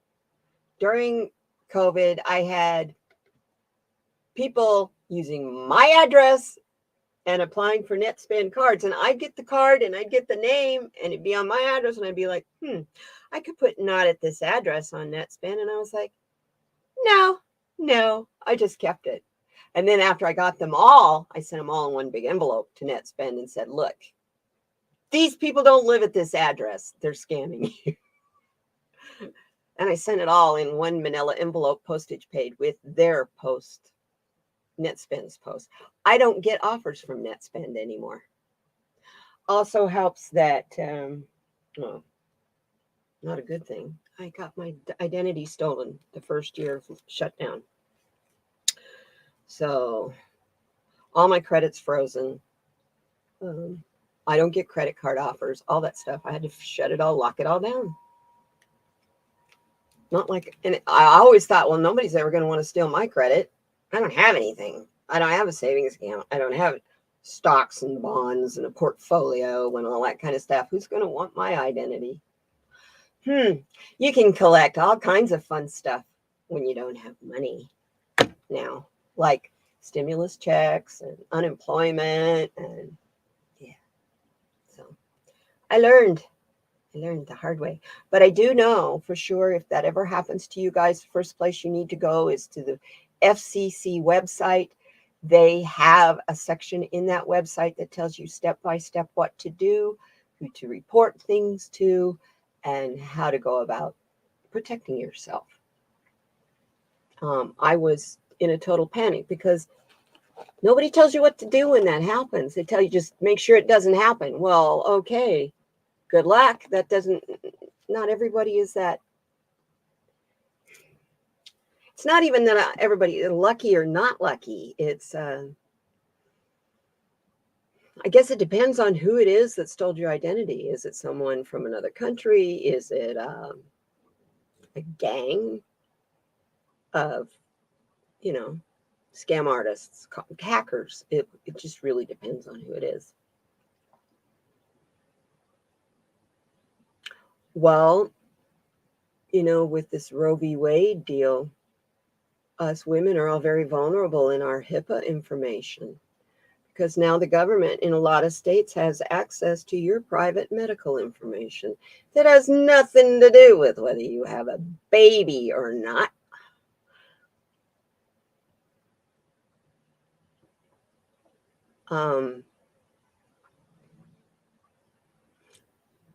During COVID, I had people using my address and applying for NetSpend cards. And I'd get the card and I'd get the name and it'd be on my address. And I'd be like, I could put not at this address on NetSpend. And I was like, no, I just kept it. And then after I got them all, I sent them all in one big envelope to NetSpend and said, look, these people don't live at this address. They're scamming you. And I sent it all in one manila envelope, postage paid, with their post, NetSpend's post. I don't get offers from NetSpend anymore. Also helps that, not a good thing. I got my identity stolen the first year of shutdown. So all my credit's frozen. I don't get credit card offers, all that stuff. I had to shut it all, lock it all down. Not like, and I always thought, well, nobody's ever going to want to steal my credit. I don't have anything. I don't have a savings account. I don't have stocks and bonds and a portfolio and all that kind of stuff. Who's going to want my identity? You can collect all kinds of fun stuff when you don't have money now, like stimulus checks and unemployment. And yeah, so I learned the hard way. But I do know for sure, if that ever happens to you guys, the first place you need to go is to the FCC website. They have a section in that website that tells you step by step what to do, who to report things to, and how to go about protecting yourself. I was in a total panic because nobody tells you what to do when that happens. They tell you just make sure it doesn't happen. Well, okay, good luck. That doesn't, not everybody is that. It's not even that everybody is lucky or not lucky. It's, I guess it depends on who it is that stole your identity. Is it someone from another country? Is it a gang of, scam artists, hackers? It just really depends on who it is. Well, with this Roe v. Wade deal, us women are all very vulnerable in our HIPAA information, because now the government in a lot of states has access to your private medical information that has nothing to do with whether you have a baby or not.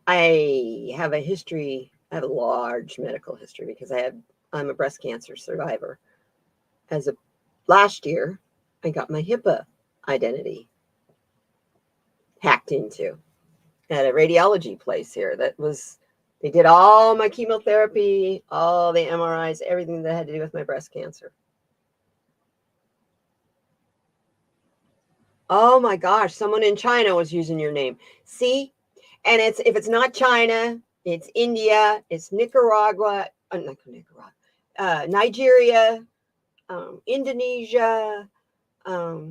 I have a large medical history because I'm a breast cancer survivor. As of last year, I got my HIPAA identity hacked into at a radiology place here. They did all my chemotherapy, all the MRIs, everything that had to do with my breast cancer. Oh my gosh, someone in China was using your name. See? And if it's not China, it's India, it's Nicaragua, Nigeria, Indonesia. I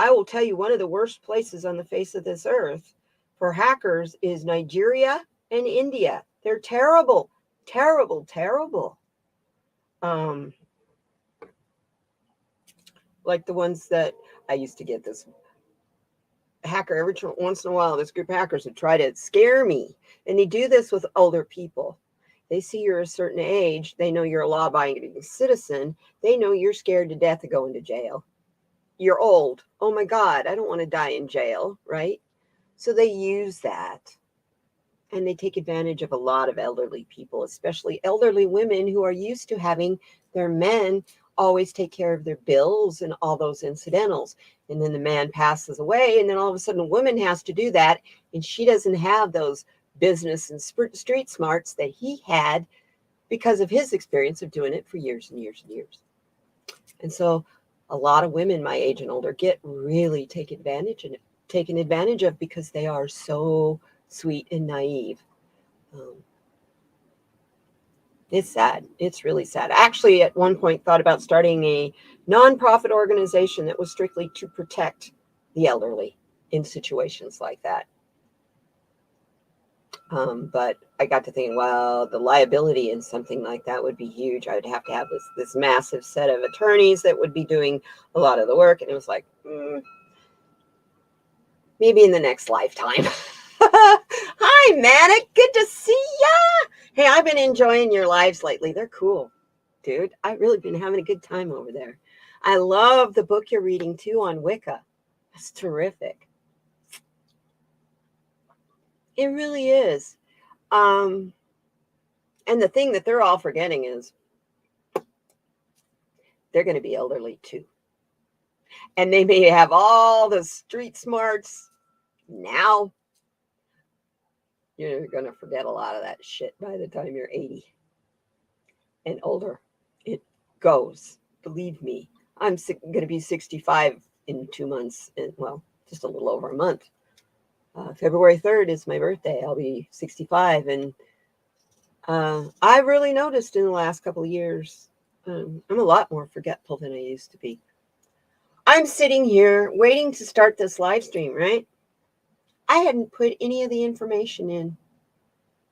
will tell you, one of the worst places on the face of this earth for hackers is Nigeria and India. They're terrible, terrible, terrible. Like the ones that I used to get, this hacker every once in a while, this group of hackers would try to scare me. And they do this with older people. They see you're a certain age. They know you're a law-abiding citizen. They know you're scared to death of going to jail. You're old. Oh my God, I don't want to die in jail, right? So they use that. And they take advantage of a lot of elderly people, especially elderly women who are used to having their men always take care of their bills and all those incidentals. And then the man passes away, and then all of a sudden a woman has to do that, and she doesn't have those business and street smarts that he had because of his experience of doing it for years and years and years. And so a lot of women my age and older get really taken advantage of because they are so sweet and naive. It's sad. It's really sad. Actually, at one point, thought about starting a nonprofit organization that was strictly to protect the elderly in situations like that. But I got to thinking, well, the liability in something like that would be huge. I would have to have this massive set of attorneys that would be doing a lot of the work. And it was like, maybe in the next lifetime. Hi, Manic. Good to see ya. Hey, I've been enjoying your lives lately. They're cool, dude. I've really been having a good time over there. I love the book you're reading, too, on Wicca. That's terrific. It really is. And the thing that they're all forgetting is they're going to be elderly, too. And they may have all the street smarts now. You're going to forget a lot of that shit by the time you're 80 and older. It goes. Believe me. I'm going to be 65 in 2 months. And, well, just a little over a month. February 3rd is my birthday. I'll be 65. And I've really noticed in the last couple of years, I'm a lot more forgetful than I used to be. I'm sitting here waiting to start this live stream, right? I hadn't put any of the information in,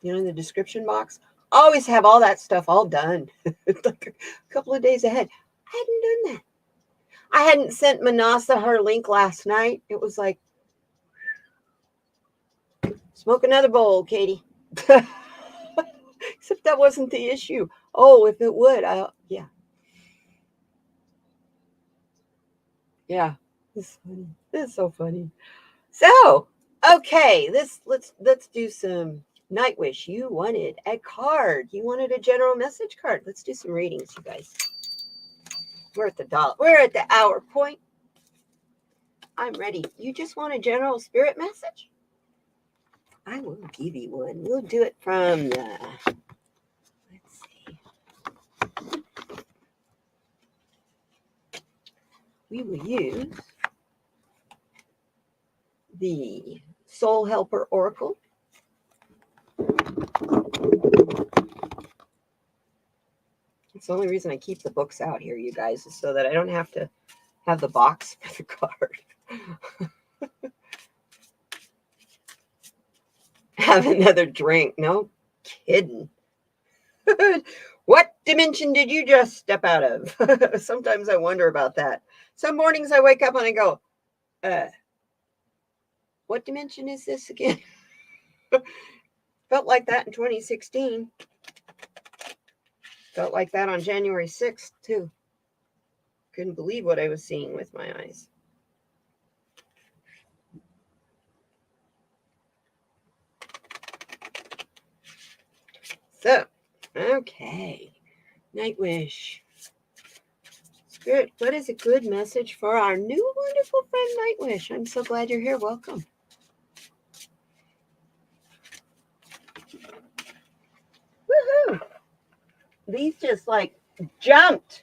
in the description box. I always have all that stuff all done. Like a couple of days ahead. I hadn't done that. I hadn't sent Manasa her link last night. It was like, smoke another bowl, Katie. Except that wasn't the issue. Oh, if it would, yeah. Yeah, it's funny. It's so funny. So, okay, let's do some Night Wish. You wanted a card. You wanted a general message card. Let's do some readings, you guys. We're at the hour point. I'm ready. You just want a general spirit message? I will give you one. We'll do it from the, let's see. We will use the Soul Helper Oracle. It's the only reason I keep the books out here, you guys, is so that I don't have to have the box for the card. Have another drink. No kidding. What dimension did you just step out of? Sometimes I wonder about that. Some mornings I wake up and I go, what dimension is this again? Felt like that in 2016. Felt like that on January 6th, too. Couldn't believe what I was seeing with my eyes. So, okay. Night Wish. Spirit, what is a good message for our new wonderful friend, Night Wish? I'm so glad you're here. Welcome. Woohoo! These just like jumped.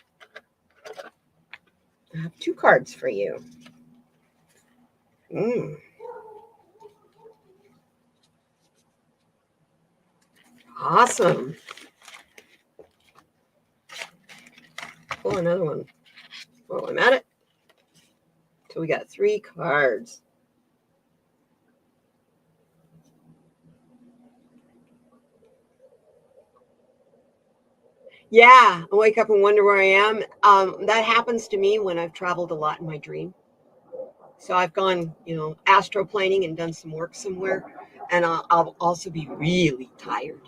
I have 2 cards for you. Awesome. Pull another one while I'm at it. So we got 3 cards. Yeah, I wake up and wonder where I am. That happens to me when I've traveled a lot in my dream. So I've gone, astroplaning and done some work somewhere. And I'll also be really tired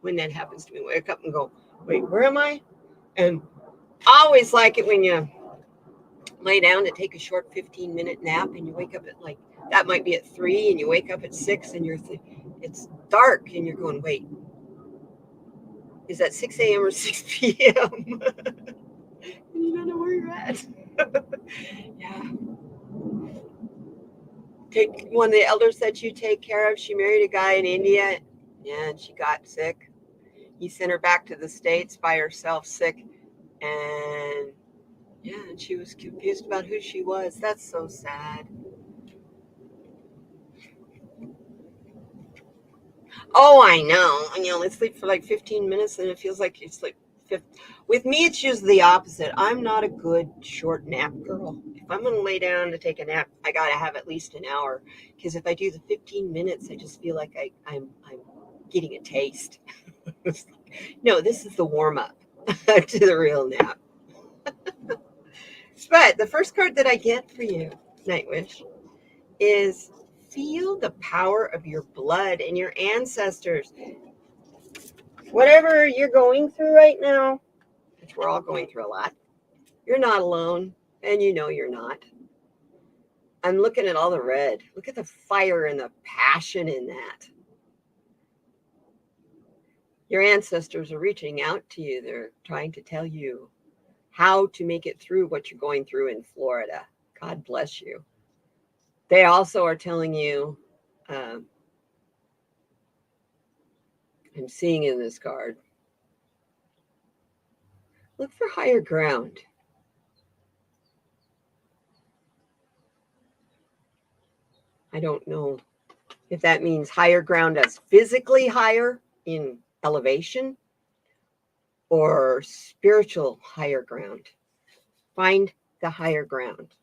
when that happens to me. Wake up and go, wait, where am I? And I always like it when you lay down to take a short 15-minute nap and you wake up at that might be at 3 and you wake up at 6 and it's dark and you're going, wait, is that 6 a.m. or 6 p.m.? And sad. Yeah. Take one of the elders that you take care of. She married a guy in India. Yeah, and she got sick. He sent her back to the States by herself, sick. And yeah, and she was confused about who she was. That's so sad. Oh, I know. And, I sleep for like 15 minutes and it feels like it's like 50. With me, it's usually the opposite. I'm not a good short nap girl. If I'm going to lay down to take a nap, I got to have at least an hour. Because if I do the 15 minutes, I just feel like I'm getting a taste. No, this is the warm up to the real nap. But the first card that I get for you, Nightwish, is feel the power of your blood and your ancestors. Whatever you're going through right now, which we're all going through a lot, you're not alone, and you're not. I'm looking at all the red. Look at the fire and the passion in that. Your ancestors are reaching out to you. They're trying to tell you how to make it through what you're going through in Florida. God bless you. They also are telling you, I'm seeing in this card, look for higher ground. I don't know if that means higher ground as physically higher in elevation or spiritual higher ground. Find the higher ground.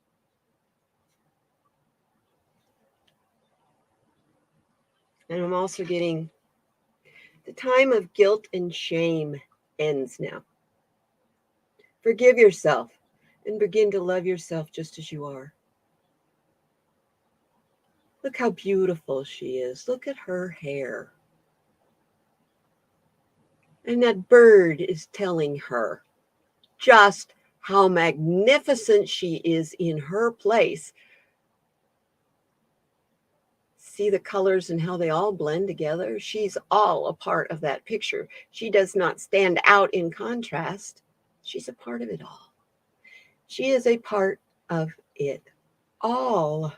And I'm also getting the time of guilt and shame ends now. Forgive yourself and begin to love yourself just as you are. Look how beautiful she is. Look at her hair. And that bird is telling her just how magnificent she is in her place. See the colors and how they all blend together? She's all a part of that picture. She does not stand out in contrast. She's a part of it all. She is a part of it all.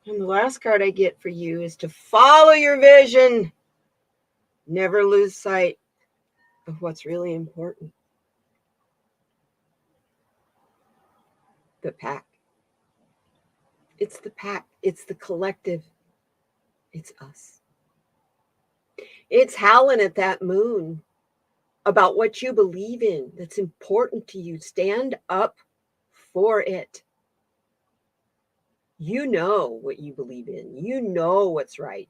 And the last card I get for you is to follow your vision. Never lose sight of what's really important. The pack. It's the pack. It's the collective. It's us. It's howling at that moon about what you believe in that's important to you. Stand up for it. You know what you believe in. You know what's right.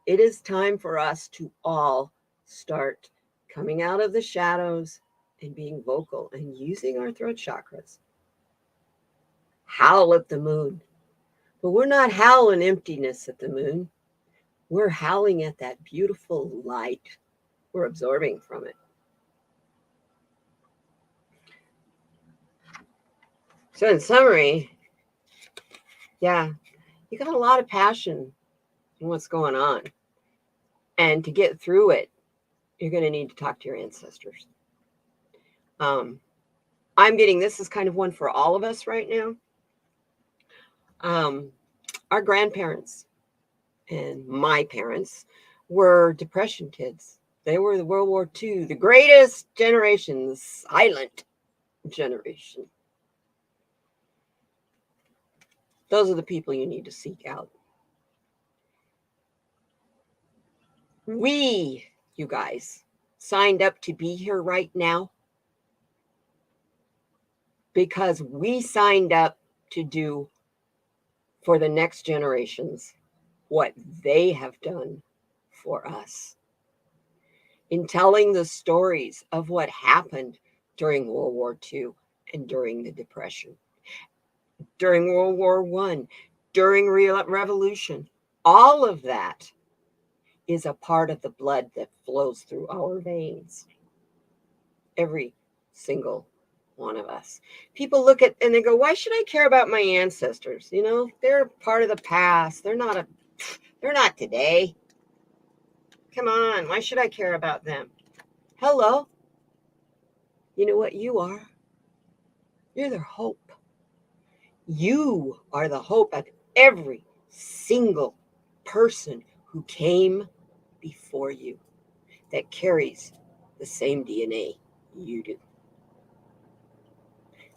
It is time for us to all start coming out of the shadows and being vocal and using our throat chakras. Howl at the moon. But we're not howling emptiness at the moon. We're howling at that beautiful light we're absorbing from it. So in summary, yeah, you got a lot of passion in what's going on. And to get through it, you're going to need to talk to your ancestors. I'm getting, this is kind of one for all of us right now. Our grandparents and my parents were Depression kids. They were the World War II, the greatest generation, the silent generation. Those are the people you need to seek out. We, you guys, signed up to be here right now because we signed up to do for the next generations what they have done for us. In telling the stories of what happened during World War II and during the Depression, during World War I, during Revolution, all of that is a part of the blood that flows through our veins. Every single one of us. People look at and they go, why should I care about my ancestors? They're part of the past. They're not today. Come on, why should I care about them? Hello, You know what you are? You're their hope. You are the hope of every single person who came before you that carries the same DNA you do.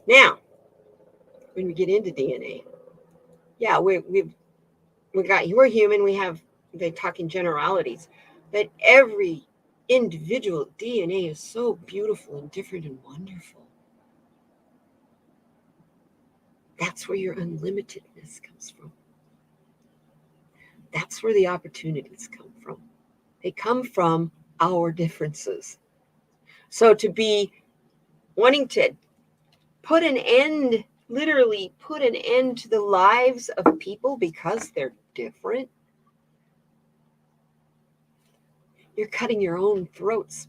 Now, when we get into DNA, yeah, we're human. They talk in generalities, but every individual DNA is so beautiful and different and wonderful. That's where your unlimitedness comes from. That's where the opportunities come from. They come from our differences. So to be wanting to put an end, literally put an end to the lives of people because they're different, you're cutting your own throats.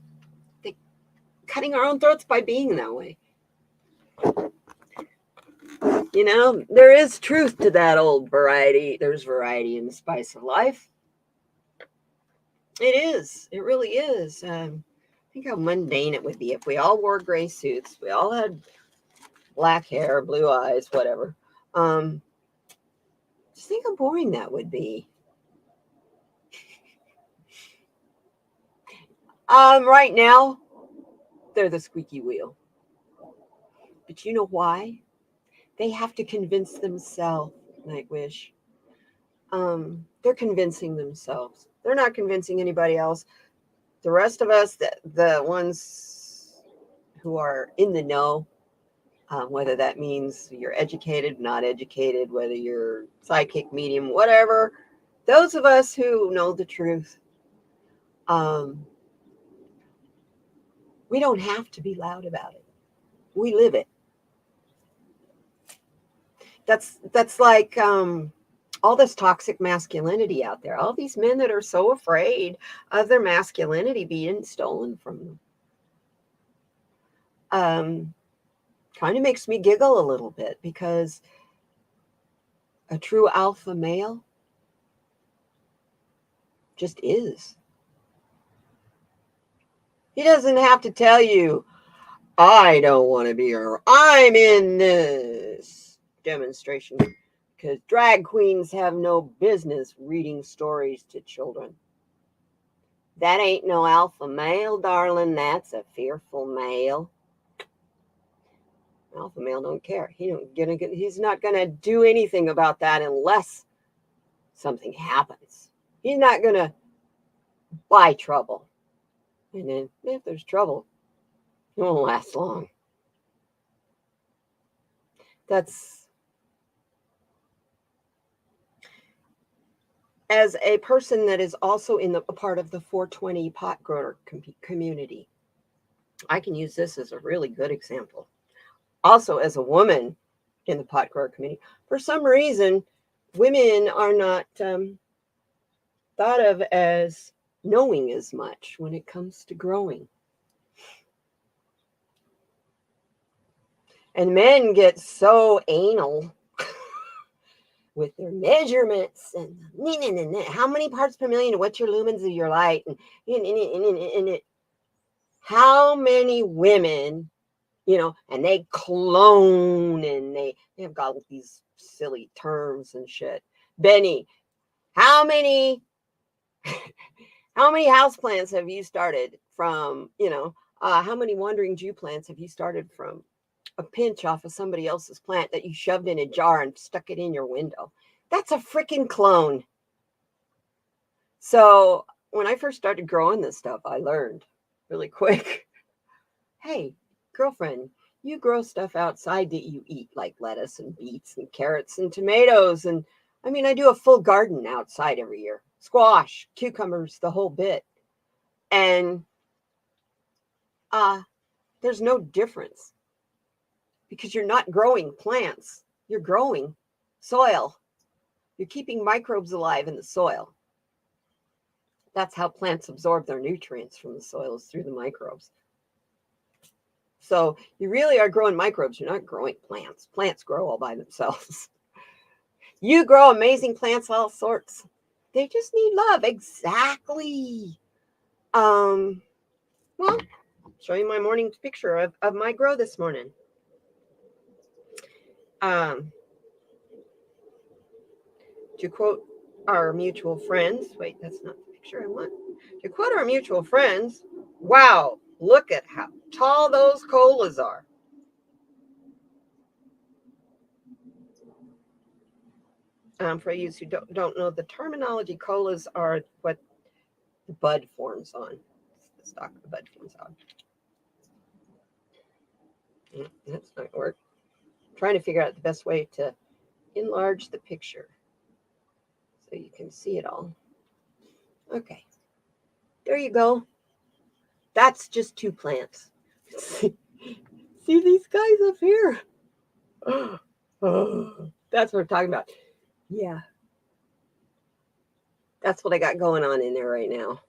Cutting our own throats by being that way. You know, there is truth to that old variety. There's variety in the spice of life. It is. It really is. Think how mundane it would be if we all wore gray suits. We all had black hair, blue eyes, whatever. Just think how boring that would be. Right now, they're the squeaky wheel. But you know why? They have to convince themselves, Nightwish. They're convincing themselves. They're not convincing anybody else. The rest of us, the ones who are in the know, whether that means you're educated, not educated, whether you're psychic, medium, whatever, those of us who know the truth, we don't have to be loud about it. We live it. That's like all this toxic masculinity out there. All these men that are so afraid of their masculinity being stolen from them. Kind of makes me giggle a little bit because a true alpha male just is. He doesn't have to tell you, I don't want to be here. I'm in this demonstration because drag queens have no business reading stories to children. That ain't no alpha male, darling. That's a fearful male. Alpha male don't care. He's not gonna do anything about that unless something happens. He's not gonna buy trouble. And then if there's trouble, it won't last long. That's as a person that is also in a part of the 420 pot grower community. I can use this as a really good example. Also, as a woman in the pot grower community, for some reason, women are not thought of as knowing as much when it comes to growing. And men get so anal with their measurements and how many parts per million, what's your lumens of your light, and how many women, and they clone and they have got all these silly terms and shit. Benny, how many houseplants have you started from, how many wandering Jew plants have you started from a pinch off of somebody else's plant that you shoved in a jar and stuck it in your window? That's a freaking clone. So when I first started growing this stuff, I learned really quick. Hey, girlfriend, you grow stuff outside that you eat, like lettuce and beets and carrots and tomatoes. And I do a full garden outside every year. Squash, cucumbers, the whole bit. And there's no difference because you're not growing plants. You're growing soil. You're keeping microbes alive in the soil. That's how plants absorb their nutrients from the soils, through the microbes. So you really are growing microbes. You're not growing plants. Plants grow all by themselves. You grow amazing plants, all sorts. They just need love. Exactly. Well, show you my morning picture of my grow this morning. To quote our mutual friends, wait, that's not the picture I want. To quote our mutual friends, wow, look at how tall those colas are. For you who don't know the terminology, colas are what the bud forms on. It's the stalk the bud forms on. That's not work. I'm trying to figure out the best way to enlarge the picture so you can see it all. Okay, there you go. That's just 2 plants. See these guys up here? Oh, that's what we're talking about. Yeah. That's what I got going on in there right now.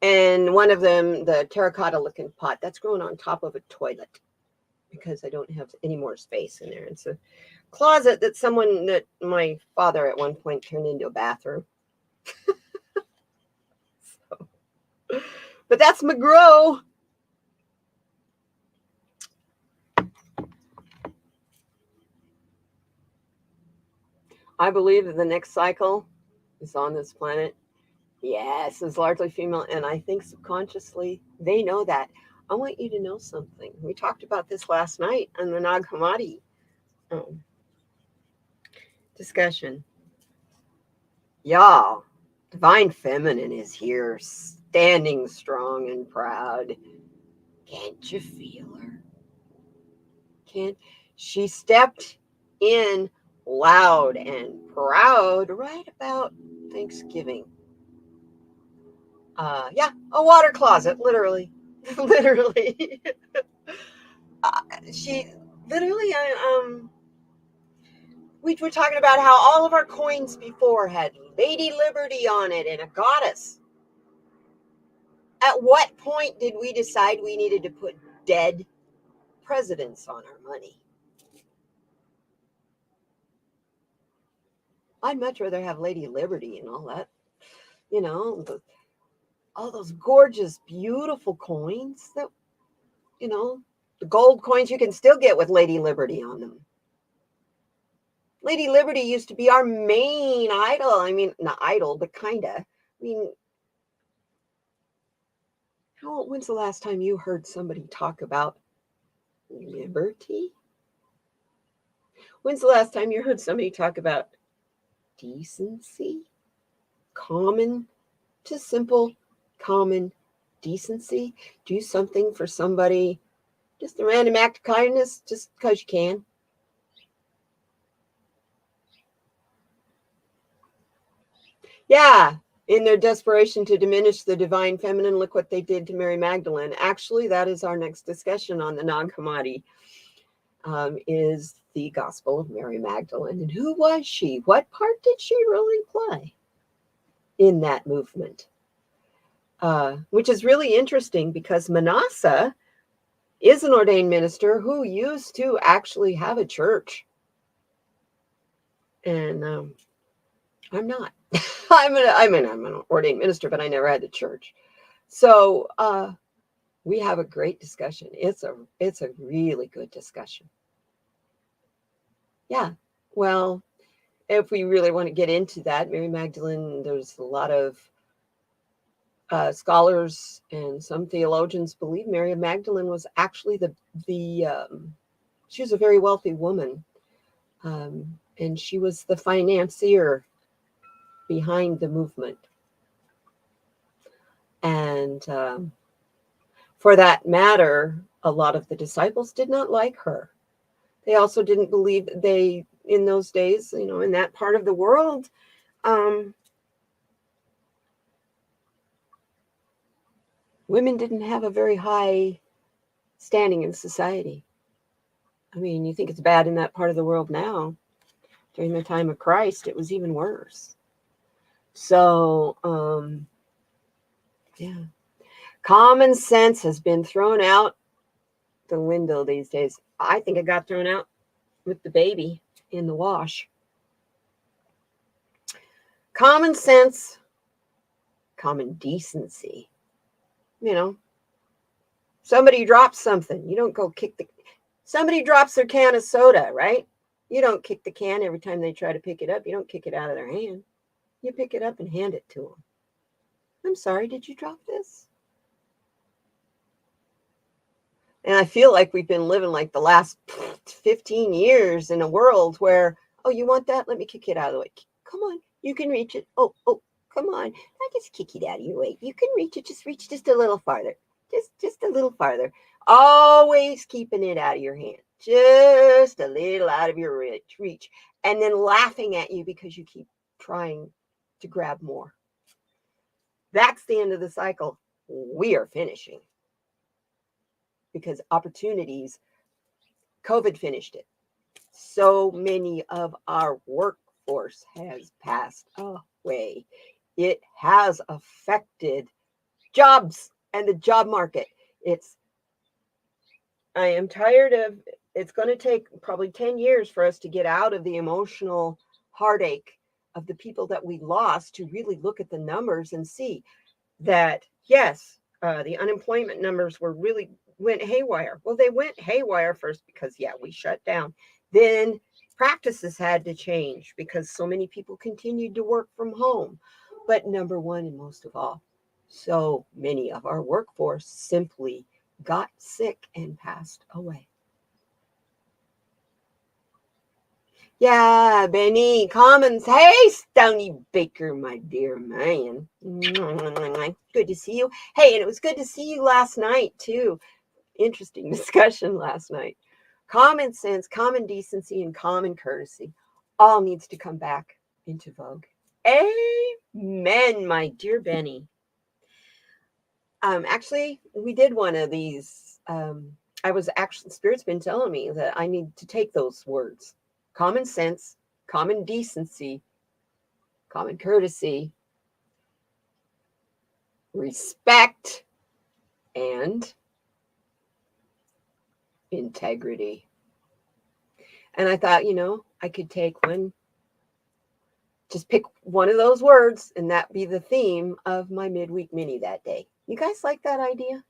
And one of them, the terracotta looking pot, that's growing on top of a toilet because I don't have any more space in there. It's a closet that my father at one point turned into a bathroom. But that's my grow. I believe that the next cycle is on this planet. Yes, is largely female, and I think subconsciously they know that. I want you to know something. We talked about this last night on the Nag Hammadi discussion. Y'all, divine feminine is here, standing strong and proud. Can't you feel her? She stepped in loud and proud right about Thanksgiving. Yeah, a water closet, literally. Literally. She literally, we were talking about how all of our coins before had Lady Liberty on it and a goddess. At what point did we decide we needed to put dead presidents on our money? I'd much rather have Lady Liberty and all that, all those gorgeous, beautiful coins that, the gold coins you can still get with Lady Liberty on them. Lady Liberty used to be our main idol. I mean, not idol, but kinda. I mean, when's the last time you heard somebody talk about liberty? When's the last time you heard somebody talk about decency? Common to simple, common decency. Do something for somebody, just a random act of kindness, just because you can. Yeah, in their desperation to diminish the divine feminine, look what they did to Mary Magdalene. Actually, that is our next discussion on the Nag Hammadi, is the Gospel of Mary Magdalene. And who was she? What part did she really play in that movement? Which is really interesting because Manasseh is an ordained minister who used to actually have a church. And I'm not. I'm an ordained minister, but I never had a church. So we have a great discussion. It's a really good discussion. Yeah. Well, if we really want to get into that, Mary Magdalene, there's a lot of scholars and some theologians believe Mary Magdalene was actually she was a very wealthy woman, and she was the financier behind the movement. And for that matter, a lot of the disciples did not like her. They also didn't believe in those days, in that part of the world, women didn't have a very high standing in society. I mean, you think it's bad in that part of the world now. During the time of Christ, it was even worse. So, yeah. Common sense has been thrown out the window these days. I think it got thrown out with the baby in the wash. Common sense, common decency, Somebody drops something. You don't go somebody drops their can of soda, right? You don't kick the can every time they try to pick it up. You don't kick it out of their hand. You pick it up and hand it to them. I'm sorry, did you drop this? And I feel like we've been living like the last 15 years in a world where, oh, you want that? Let me kick it out of the way. Come on, you can reach it. Oh, come on. I just kick it out of your way. You can reach it. Just reach just a little farther. Just a little farther. Always keeping it out of your hand. Just a little out of your reach. And then laughing at you because you keep trying to grab more. That's the end of the cycle. We are finishing. Because opportunities, COVID finished it. So many of our workforce has passed away. It has affected jobs and the job market. I am tired of, it's going to take probably 10 years for us to get out of the emotional heartache of the people that we lost to really look at the numbers and see that, yes, the unemployment numbers went haywire. Well, they went haywire first because, we shut down. Then practices had to change because so many people continued to work from home. But number one, and most of all, so many of our workforce simply got sick and passed away. Yeah, Benny, Commons. Hey, Stony Baker, my dear man. Good to see you. Hey, and it was good to see you last night, too. Interesting discussion last night. Common sense, common decency, and common courtesy all needs to come back into vogue. Amen, my dear Benny. Actually, we did one of these. Spirit's been telling me that I need to take those words. Common sense, common decency, common courtesy, respect, and integrity. And I thought, I could take just pick one of those words and that be the theme of my midweek mini that day. You guys like that idea?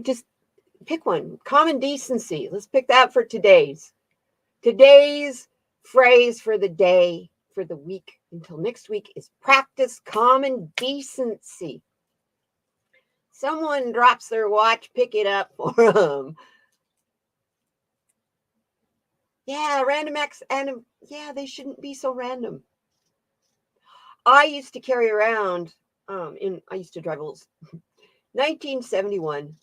Just pick one. Common decency. Let's pick that for today's phrase for the day, for the week until next week is practice common decency. Someone drops their watch, pick it up for them. Yeah, random acts, and they shouldn't be so random. I used to carry around, I used to drive a 1971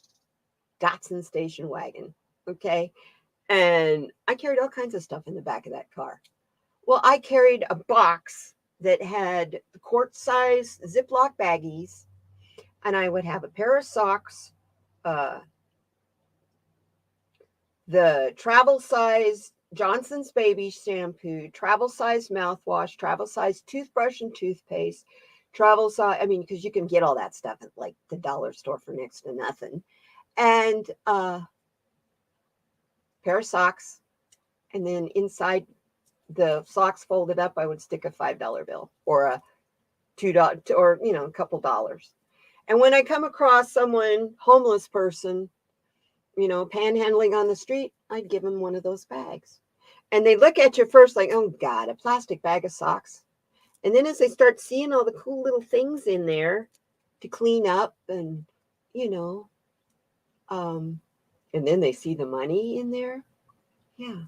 Datsun station wagon, okay? And I carried all kinds of stuff in the back of that car. Well, I carried a box that had the quart size Ziploc baggies, and I would have a pair of socks, the travel size Johnson's Baby shampoo, travel size mouthwash, travel size toothbrush and toothpaste, travel size, because you can get all that stuff at like the dollar store for next to nothing. And pair of socks. And then inside the socks folded up, I would stick a $5 bill or a $2 or, a couple dollars. And when I come across someone, homeless person, panhandling on the street, I'd give them one of those bags. And they look at you first like, oh God, a plastic bag of socks. And then as they start seeing all the cool little things in there to clean up and, and then they see the money in there. Yeah.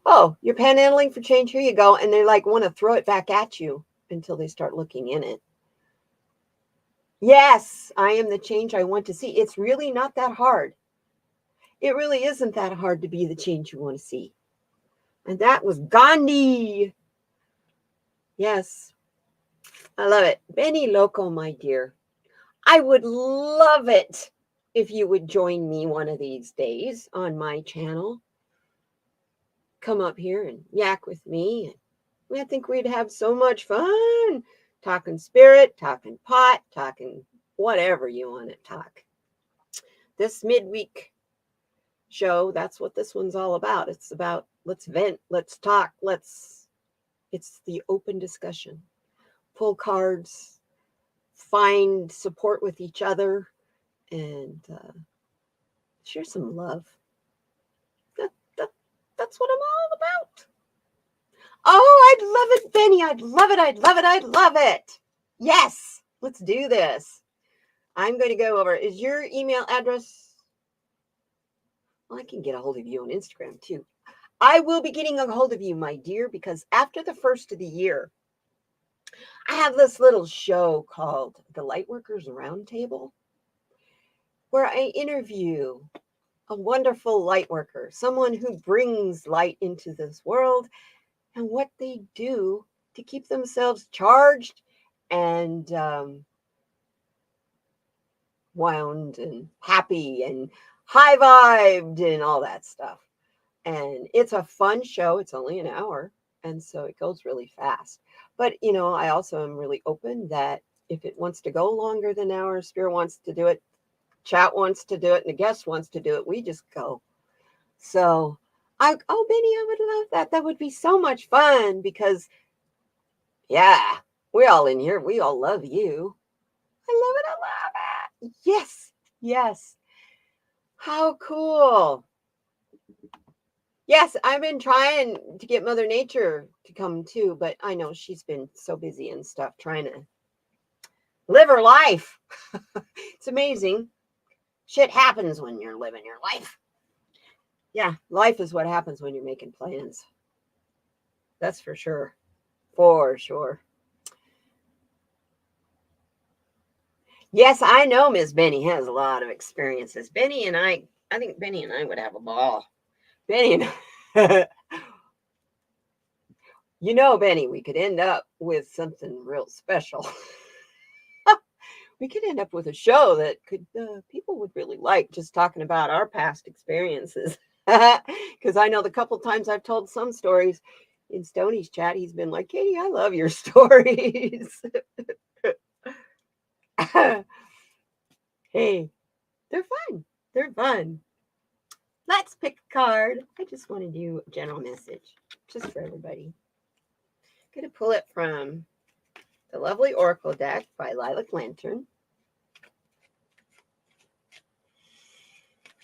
Oh, you're panhandling for change. Here you go. And they want to throw it back at you until they start looking in it. Yes, I am the change I want to see. It's really not that hard. It really isn't that hard to be the change you want to see. And that was Gandhi. Yes, I love it. Benny Loco, my dear. I would love it if you would join me one of these days on my channel. Come up here and yak with me. I think we'd have so much fun talking spirit, talking pot, talking whatever you want to talk. This midweek show, that's what this one's all about. It's about let's vent, let's talk, it's the open discussion. Pull cards, find support with each other and share some love. That's what I'm all about. Oh, I'd love it, Benny. I'd love it. I'd love it. I'd love it. Yes, let's do this. I'm going to go over. Is your email address? Well, I can get a hold of you on Instagram too. I will be getting a hold of you, my dear, because after the first of the year, I have this little show called the Lightworkers Roundtable, where I interview a wonderful lightworker, someone who brings light into this world and what they do to keep themselves charged and wound and happy and high vibed and all that stuff. And it's a fun show. It's only an hour. And so it goes really fast. But, you know, I also am really open that if it wants to go longer than an hour, Spirit wants to do it, chat wants to do it, and the guest wants to do it, we just go. So, Benny, I would love that. That would be so much fun because, yeah, we're all in here. We all love you. I love it. I love it. Yes. Yes. How cool. Yes, I've been trying to get Mother Nature to come too, but I know she's been so busy and stuff trying to live her life. It's amazing. Shit happens when you're living your life. Yeah, life is what happens when you're making plans. That's for sure. For sure. Yes, I know Miss Benny has a lot of experiences. I think Benny and I would have a ball. Benny and you know, Benny, we could end up with something real special. We could end up with a show that people would really like, just talking about our past experiences. Because I know the couple times I've told some stories in Stoney's chat, he's been like, Katie, I love your stories. Hey, they're fun. They're fun. Let's pick a card. I just want to do a general message just for everybody. I'm going to pull it from the lovely Oracle deck by Lilac Lantern.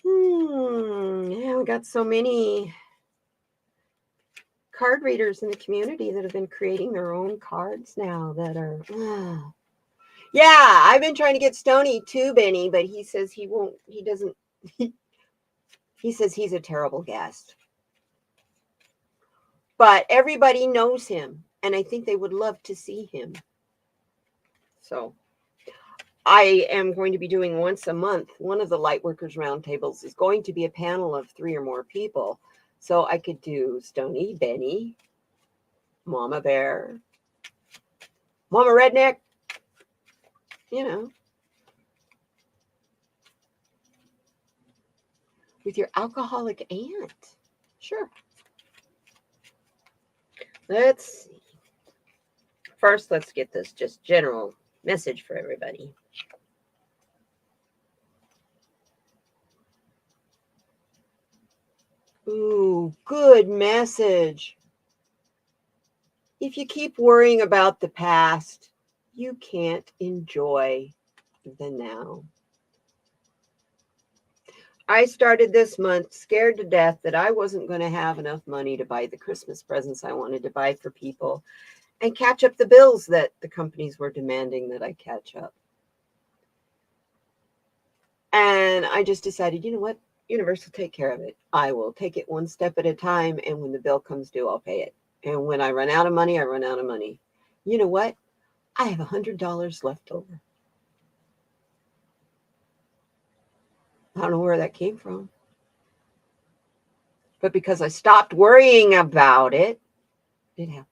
Yeah, we got so many card readers in the community that have been creating their own cards now that are... Yeah, I've been trying to get Stoney too, Benny, but he says he won't, he says he's a terrible guest. But everybody knows him, and I think they would love to see him. So I am going to be doing once a month. One of the Lightworkers Roundtables is going to be a panel of 3 or more people. So I could do Stoney, Benny, Mama Bear, Mama Redneck, you know, with your alcoholic aunt. Sure. Let's see. First, let's get this just general message for everybody. Ooh, good message. If you keep worrying about the past, you can't enjoy the now. I started this month scared to death that I wasn't going to have enough money to buy the Christmas presents I wanted to buy for people and catch up the bills that the companies were demanding that I catch up. And I just decided, you know what? Universe will take care of it. I will take it one step at a time. And when the bill comes due, I'll pay it. And when I run out of money, I run out of money. You know what? I have $100 left over. I don't know where that came from. But because I stopped worrying about it, it happened.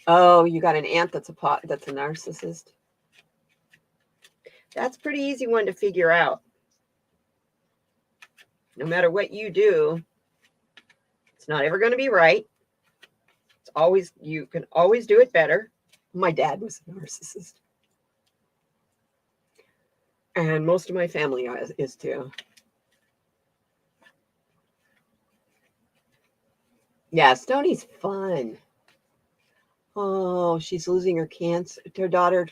Oh, you got an aunt that's a narcissist. That's a pretty easy one to figure out. No matter what you do, it's not ever going to be right. It's always, you can always do it better. My dad was a narcissist. And most of my family is too. Yeah, Stoney's fun. Oh, she's losing her cancer. Her daughter.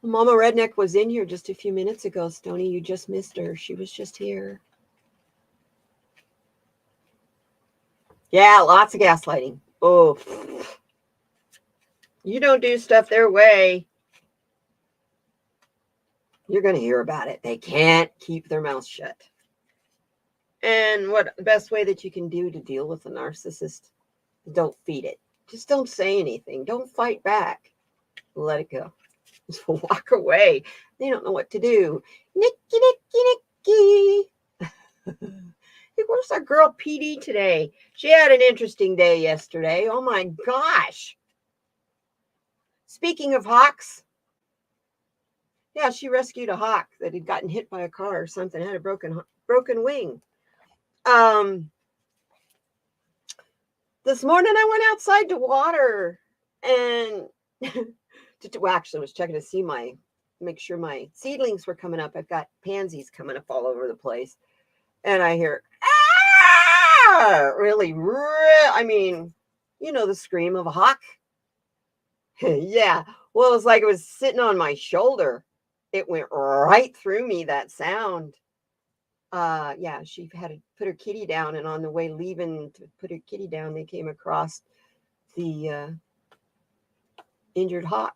Mama Redneck was in here just a few minutes ago, Stony. You just missed her. She was just here. Yeah, lots of gaslighting. Oh, you don't do stuff their way, you're going to hear about it. They can't keep their mouth shut. And what the best way that you can do to deal with a narcissist? Don't feed it. Just don't say anything. Don't fight back. Let it go. Just walk away. They don't know what to do. Nicky, Nicky, Nicky. Hey, where's our girl PD today? She had an interesting day yesterday. Oh my gosh. Speaking of hawks, yeah, she rescued a hawk that had gotten hit by a car or something, had a broken wing. This morning I went outside to water and actually I was checking to make sure my seedlings were coming up. I've got pansies coming up all over the place. And I hear, really, I mean, you know, the scream of a hawk. Yeah. Well, it was like it was sitting on my shoulder. It went right through me, that sound. Yeah, she had to put her kitty down, and on the way leaving to put her kitty down, they came across the injured hawk.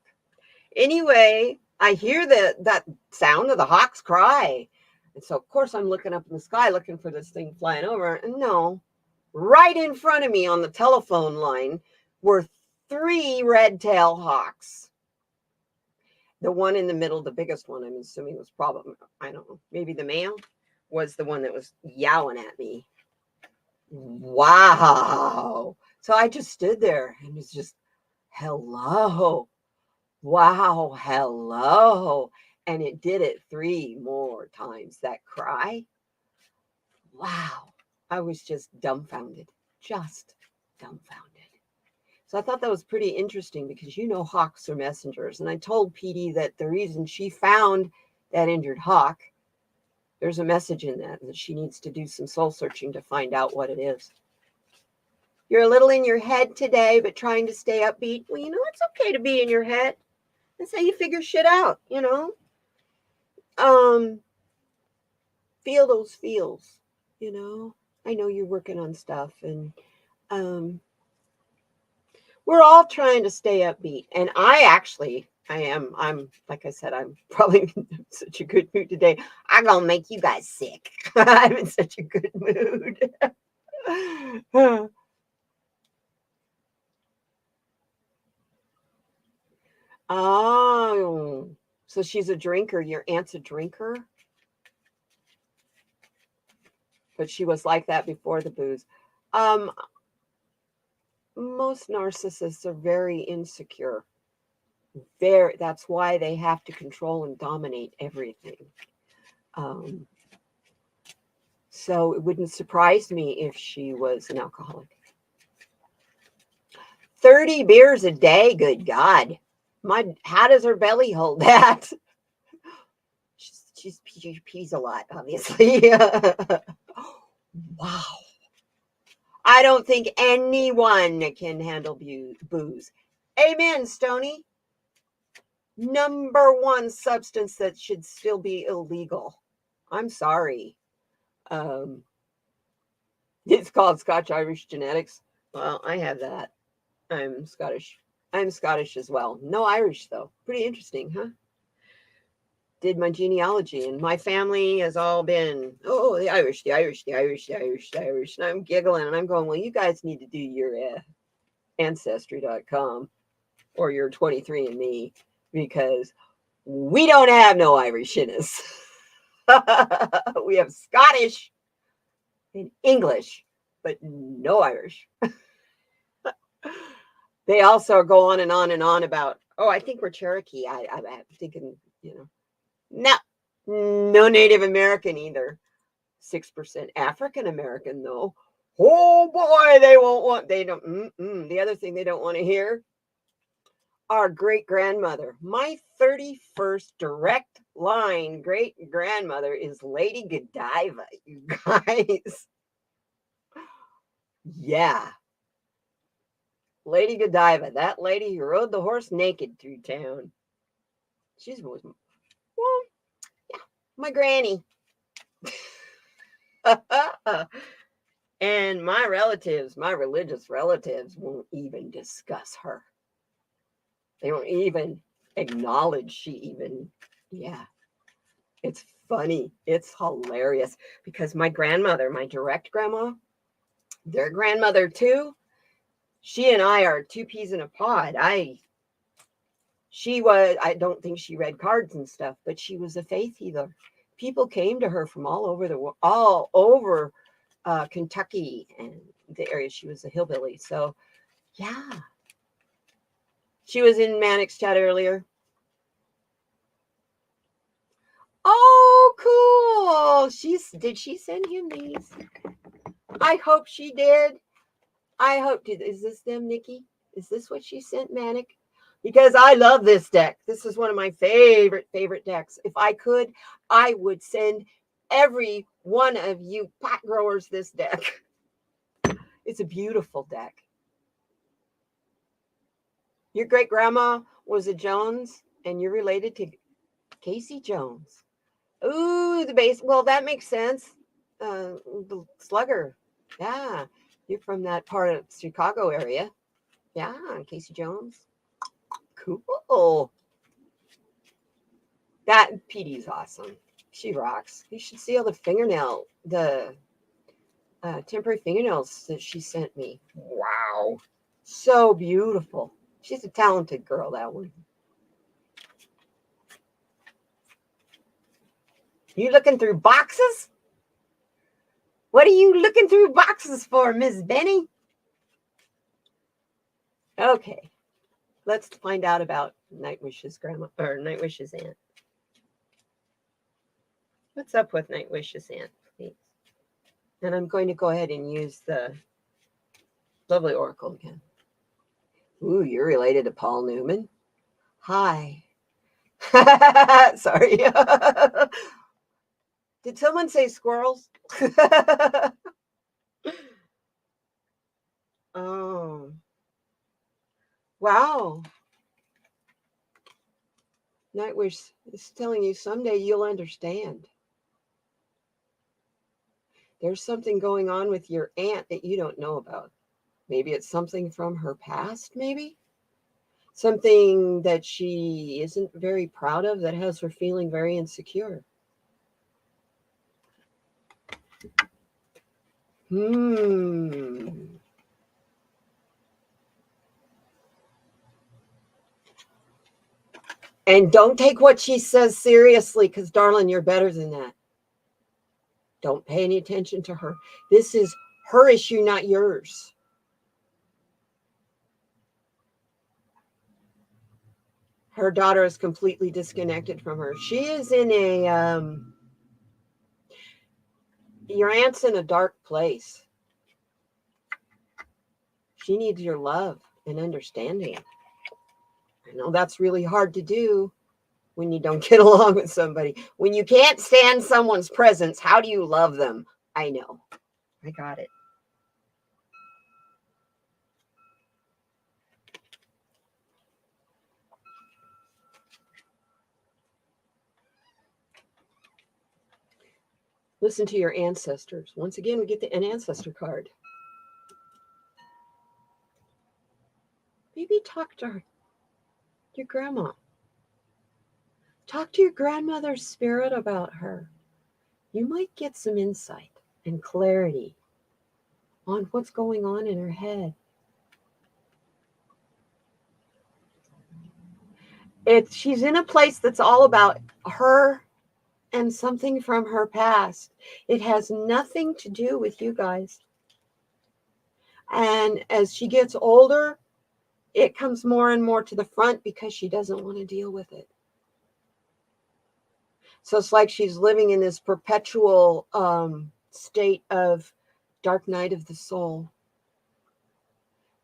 Anyway, I hear that sound of the hawk's cry. And so, of course, I'm looking up in the sky looking for this thing flying over. And no, right in front of me on the telephone line were 3 red-tailed hawks. The one in the middle, the biggest one, I'm assuming was probably, I don't know, maybe the male, was the one that was yowling at me. Wow. So I just stood there and was just, hello. Wow, hello. And it did it 3 more times, that cry. Wow. I was just dumbfounded. Just dumbfounded. So I thought that was pretty interesting because, you know, hawks are messengers. And I told PD that the reason she found that injured hawk, there's a message in that she needs to do some soul searching to find out what it is. You're a little in your head today, but trying to stay upbeat. Well, you know, it's okay to be in your head. That's how you figure shit out, you know? Feel those feels, you know? I know you're working on stuff, and we're all trying to stay upbeat. And I'm, like I said, I'm probably in such a good mood today. I'm going to make you guys sick. I'm in such a good mood. Oh, so she's a drinker. Your aunt's a drinker? But she was like that before the booze. Most narcissists are very insecure. That's why they have to control and dominate everything. So it wouldn't surprise me if she was an alcoholic. 30 beers a day, good God. How does her belly hold that? She pees a lot, obviously. Wow. I don't think anyone can handle booze. Amen, Stony. Number 1 substance that should still be illegal. I'm sorry. It's called Scotch-Irish genetics. Well, I have that. I'm Scottish. I'm Scottish as well. No Irish, though. Pretty interesting, huh? Did my genealogy, and my family has all been, the Irish, the Irish, the Irish, the Irish, the Irish. And I'm giggling, and I'm going, well, you guys need to do your Ancestry.com or your 23andMe, because we don't have no Irish in us. We have Scottish and English, but no Irish. They also go on and on and on about, I think we're Cherokee. I'm thinking, you know, no Native American either. 6% African American, though. Oh boy, the other thing they don't want to hear, our great grandmother, my 31st direct line great grandmother is Lady Godiva, you guys. Yeah. Lady Godiva, that lady who rode the horse naked through town. She's was, well, yeah, my granny. And my relatives, my religious relatives, won't even discuss her. They won't even acknowledge she even, yeah. It's funny. It's hilarious because my grandmother, my direct grandma, their grandmother too, she and I are two peas in a pod. I don't think she read cards and stuff, but she was a faith healer. People came to her from all over the world, all over Kentucky and the area. She was a hillbilly. So, yeah. She was in Manic's chat earlier. Oh, cool. Did she send him these? I hope she did. Is this them, Nikki? Is this what she sent, Manic? Because I love this deck. This is one of my favorite decks. If I could, I would send every one of you pot growers this deck. It's a beautiful deck. Your great grandma was a Jones, and you're related to Casey Jones. Ooh, the base. Well, that makes sense. The slugger. Yeah, you're from that part of Chicago area. Yeah, Casey Jones. Cool. That PD's awesome. She rocks. You should see all the temporary fingernails that she sent me. Wow. So beautiful. She's a talented girl, that one. You looking through boxes? What are you looking through boxes for, Miss Benny? Okay. Let's find out about Nightwish's grandma or Nightwish's aunt. What's up with Nightwish's aunt, please? And I'm going to go ahead and use the lovely oracle again. Ooh, you're related to Paul Newman? Hi. Sorry. Did someone say squirrels? Oh. Wow. Nightwish is telling you someday you'll understand. There's something going on with your aunt that you don't know about. Maybe it's something from her past, maybe? Something that she isn't very proud of that has her feeling very insecure. And don't take what she says seriously, because, darling, you're better than that. Don't pay any attention to her. This is her issue, not yours. Her daughter is completely disconnected from her. She is in your aunt's in a dark place. She needs your love and understanding. I know that's really hard to do when you don't get along with somebody. When you can't stand someone's presence, how do you love them? I know. I got it. Listen to your ancestors. Once again, we get an ancestor card. Maybe talk to your grandma. Talk to your grandmother's spirit about her. You might get some insight and clarity on what's going on in her head. She's in a place that's all about her and something from her past. It has nothing to do with you guys. And as she gets older, it comes more and more to the front because she doesn't want to deal with it. So it's like she's living in this perpetual state of dark night of the soul.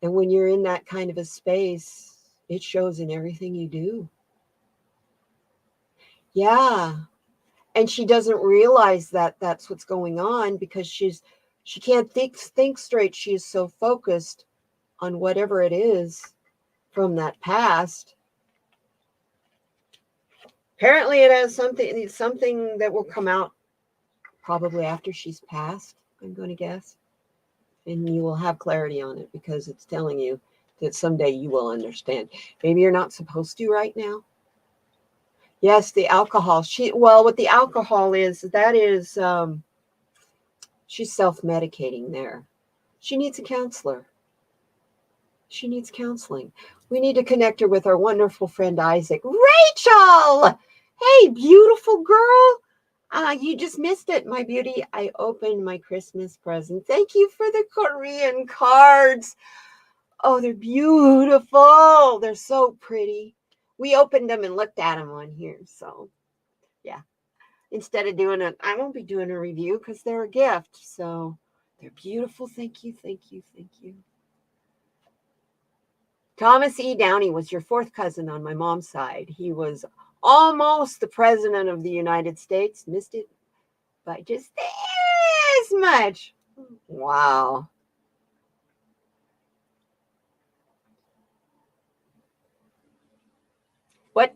And when you're in that kind of a space, it shows in everything you do. Yeah. And she doesn't realize that that's what's going on because she's She can't think straight. She is so focused on whatever it is from that past. Apparently it has something that will come out probably after she's passed, I'm going to guess. And you will have clarity on it because it's telling you that someday you will understand. Maybe you're not supposed to right now. Yes, the alcohol. What the alcohol is, that is, she's self-medicating there. She needs a counselor. She needs counseling. We need to connect her with our wonderful friend Isaac. Rachel! Hey, beautiful girl. You just missed it, my beauty. I opened my Christmas present. Thank you for the Korean cards. Oh, they're beautiful. They're so pretty. We opened them and looked at them on here. So, yeah. Instead of doing it, I won't be doing a review because they're a gift. So, they're beautiful. Thank you, thank you, thank you. Thomas E. Downey was your fourth cousin on my mom's side. He was almost the president of the United States. Missed it by just this much. Wow.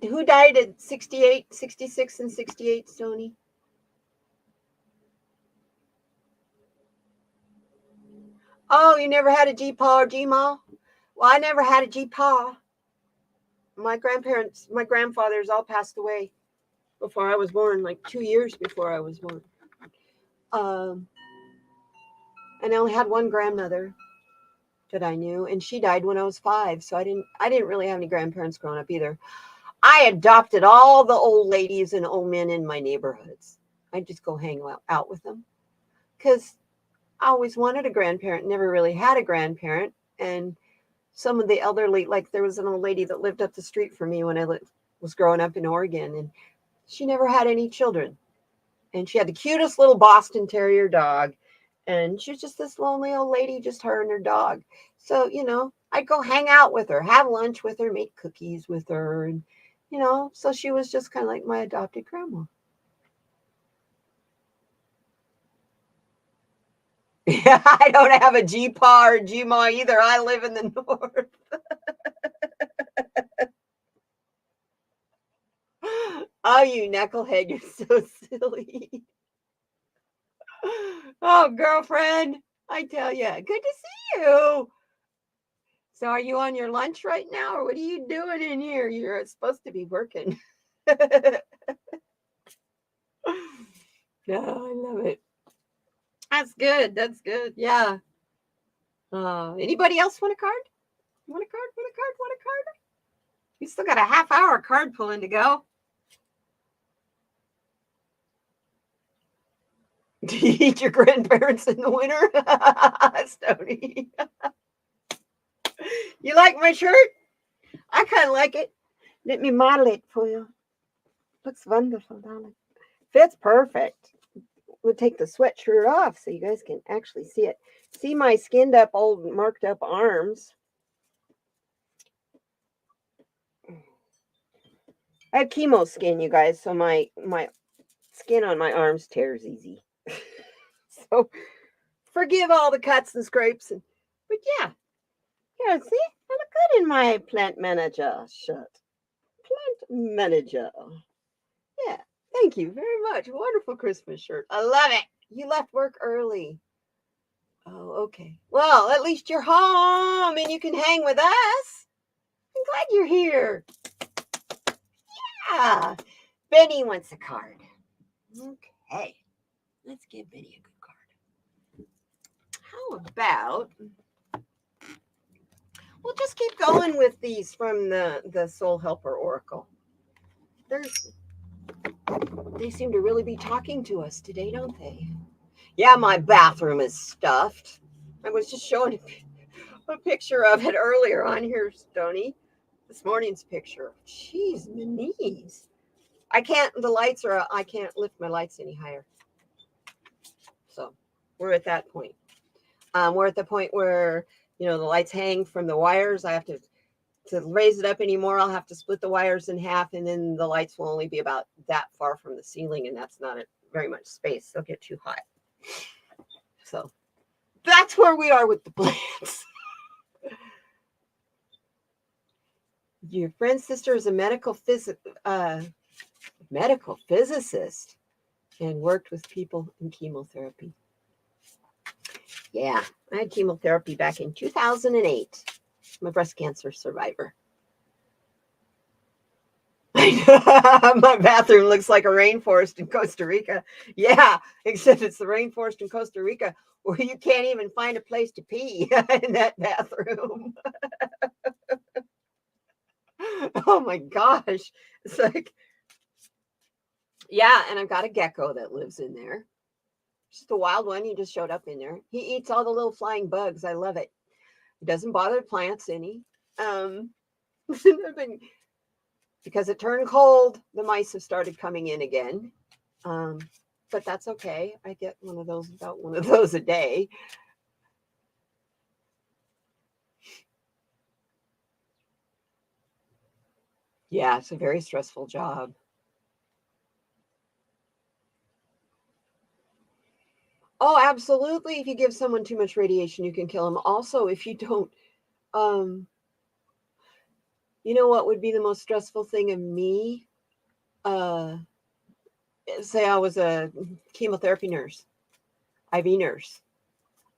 Who died at 68, 66, and 68, Stoney? Oh, you never had a G-Pa or G-Ma? Well, I never had a G-Pa. My grandfathers all passed away before I was born, like 2 years before I was born. And I only had one grandmother that I knew, and she died when I was 5. So I didn't really have any grandparents growing up either. I adopted all the old ladies and old men in my neighborhoods. I'd just go hang out with them because I always wanted a grandparent, never really had a grandparent. And some of the elderly, like there was an old lady that lived up the street from me when I was growing up in Oregon, and she never had any children. And she had the cutest little Boston Terrier dog. And she was just this lonely old lady, just her and her dog. So, I'd go hang out with her, have lunch with her, make cookies with her. And, so she was just kind of like my adopted grandma. Yeah, I don't have a G-Pa or G-Ma either. I live in the north. Oh, you knucklehead, you're so silly. Oh, girlfriend, I tell you, good to see you. So are you on your lunch right now, or what are you doing in here? You're supposed to be working. No, I love it. That's good. That's good. Yeah. Anybody else want a card? Want a card? Want a card? Want a card? You still got a half-hour card pulling to go. Do you eat your grandparents in the winter? Stony. You like my shirt? I kind of like it. Let me model it for you. Looks wonderful, darling. Fits perfect. We'll take the sweatshirt off so you guys can actually see it. See my skinned up, old, marked up arms. I have chemo skin, you guys, so my skin on my arms tears easy. So forgive all the cuts and scrapes. But yeah. Here, see? I look good in my plant manager shirt. Plant manager. Yeah. Thank you very much. Wonderful Christmas shirt. I love it. You left work early. Oh, okay. Well, at least you're home and you can hang with us. I'm glad you're here. Yeah. Benny wants a card. Okay. Let's give Benny a good card. How about... We'll just keep going with these from the Soul Helper Oracle. They seem to really be talking to us today, don't they? Yeah, my bathroom is stuffed. I was just showing a picture of it earlier on here, Stoney. This morning's picture. Jeez, my knees. I can't lift my lights any higher. So we're at that point. We're at the point where, the lights hang from the wires. I have to raise it up anymore. I'll have to split the wires in half, and then the lights will only be about that far from the ceiling, and that's not very much space. They'll get too hot. So That's where we are with the plants. Your friend's sister is a medical physicist and worked with people in chemotherapy. Yeah, I had chemotherapy back in 2008. I'm a breast cancer survivor. My bathroom looks like a rainforest in Costa Rica. Yeah, except it's the rainforest in Costa Rica where you can't even find a place to pee in that bathroom. Oh my gosh. It's like, yeah, and I've got a gecko that lives in there. Just a wild one. He just showed up in there. He eats all the little flying bugs. I love it. He doesn't bother the plants any. Because it turned cold, the mice have started coming in again. But that's okay. I get about one of those a day. Yeah, it's a very stressful job. Oh, absolutely. If you give someone too much radiation, you can kill them. Also, if you don't, you know what would be the most stressful thing of me? Say I was a chemotherapy nurse, IV nurse.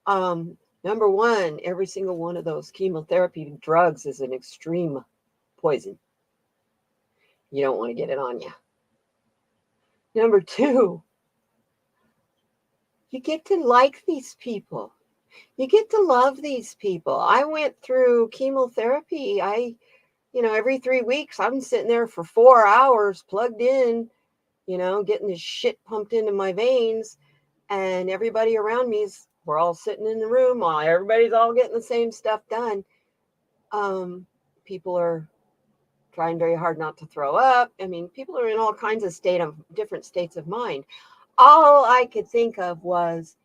Number one, every single one of those chemotherapy drugs is an extreme poison. You don't want to get it on you. Number two, you get to like these people. You get to love these people. I went through chemotherapy. Every 3 weeks, I'm sitting there for 4 hours plugged in, getting this shit pumped into my veins. And everybody around we're all sitting in the room while everybody's all getting the same stuff done. People are trying very hard not to throw up. I mean, people are in all kinds of different states of mind. All I could think of was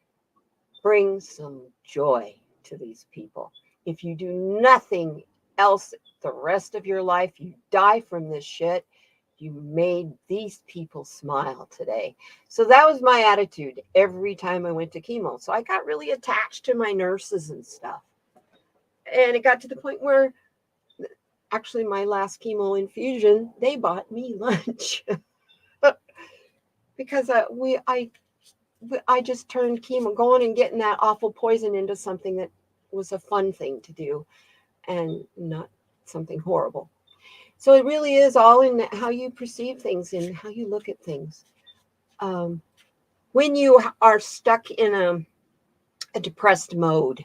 bring some joy to these people. If you do nothing else the rest of your life, you die from this shit. You made these people smile today. So that was my attitude every time I went to chemo. So I got really attached to my nurses and stuff. And it got to the point where actually my last chemo infusion, they bought me lunch. Because I just turned chemo, going and getting that awful poison into something that was a fun thing to do and not something horrible. So it really is all in how you perceive things and how you look at things. When you are stuck in a depressed mode,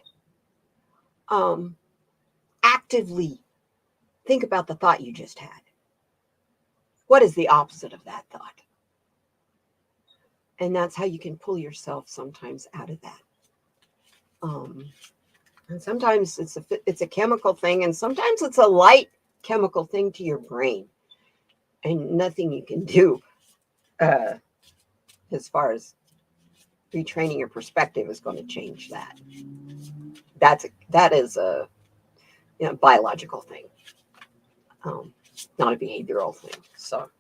actively think about the thought you just had. What is the opposite of that thought? And that's how you can pull yourself sometimes out of that. And sometimes it's a chemical thing, and sometimes it's a light chemical thing to your brain, and nothing you can do as far as retraining your perspective is going to change that. That is a biological thing, not a behavioral thing. So,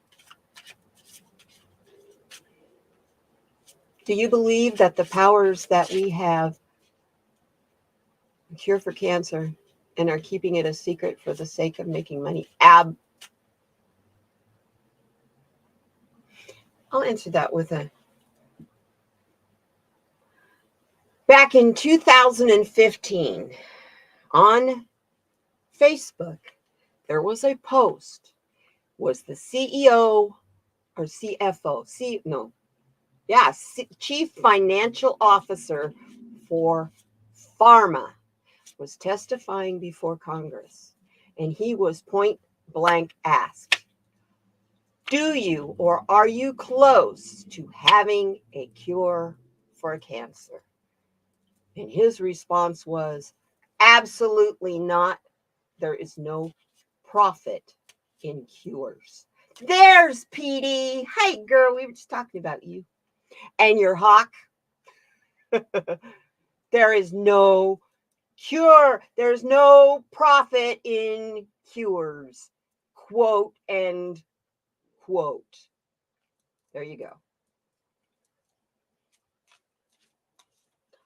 do you believe that the powers that we have cure for cancer and are keeping it a secret for the sake of making money? I'll answer that with back in 2015 on Facebook, there was a post. Was the CEO or CFO? Chief Financial Officer for Pharma was testifying before Congress, and he was point blank asked, do you or are you close to having a cure for cancer? And his response was, absolutely not. There is no profit in cures. There's PD. Hey, girl, we were just talking about you and your hawk. There is no cure. There's no profit in cures. Quote and quote. There you go.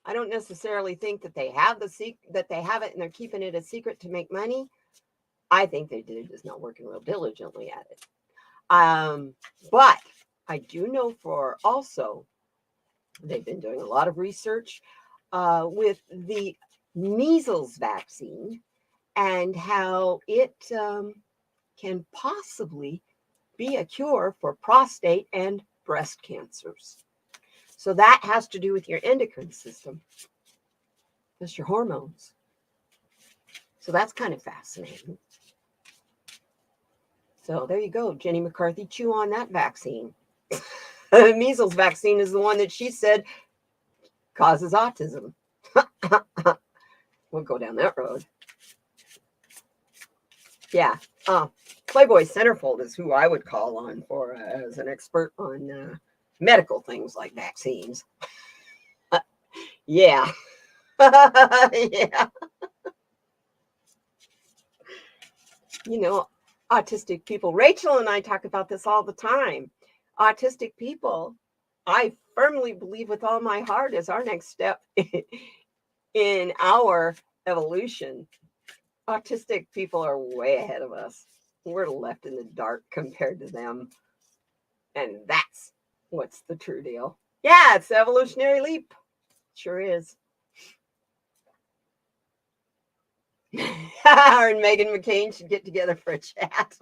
I don't necessarily think that they have that they have it and they're keeping it a secret to make money. I think they're just not working real diligently at it. But I do know for also they've been doing a lot of research with the measles vaccine and how it can possibly be a cure for prostate and breast cancers. So that has to do with your endocrine system. That's your hormones. So that's kind of fascinating. So there you go, Jenny McCarthy, chew on that vaccine. The measles vaccine is the one that she said causes autism. We'll go down that road. Yeah. Playboy Centerfold is who I would call on for as an expert on medical things like vaccines. Yeah. Yeah. You know, autistic people, Rachel and I talk about this all the time. Autistic people, I firmly believe with all my heart, is our next step in our evolution. Autistic people are way ahead of us. We're left in the dark compared to them. And that's what's the true deal. Yeah, it's the evolutionary leap. Sure is. Her and Meghan McCain should get together for a chat.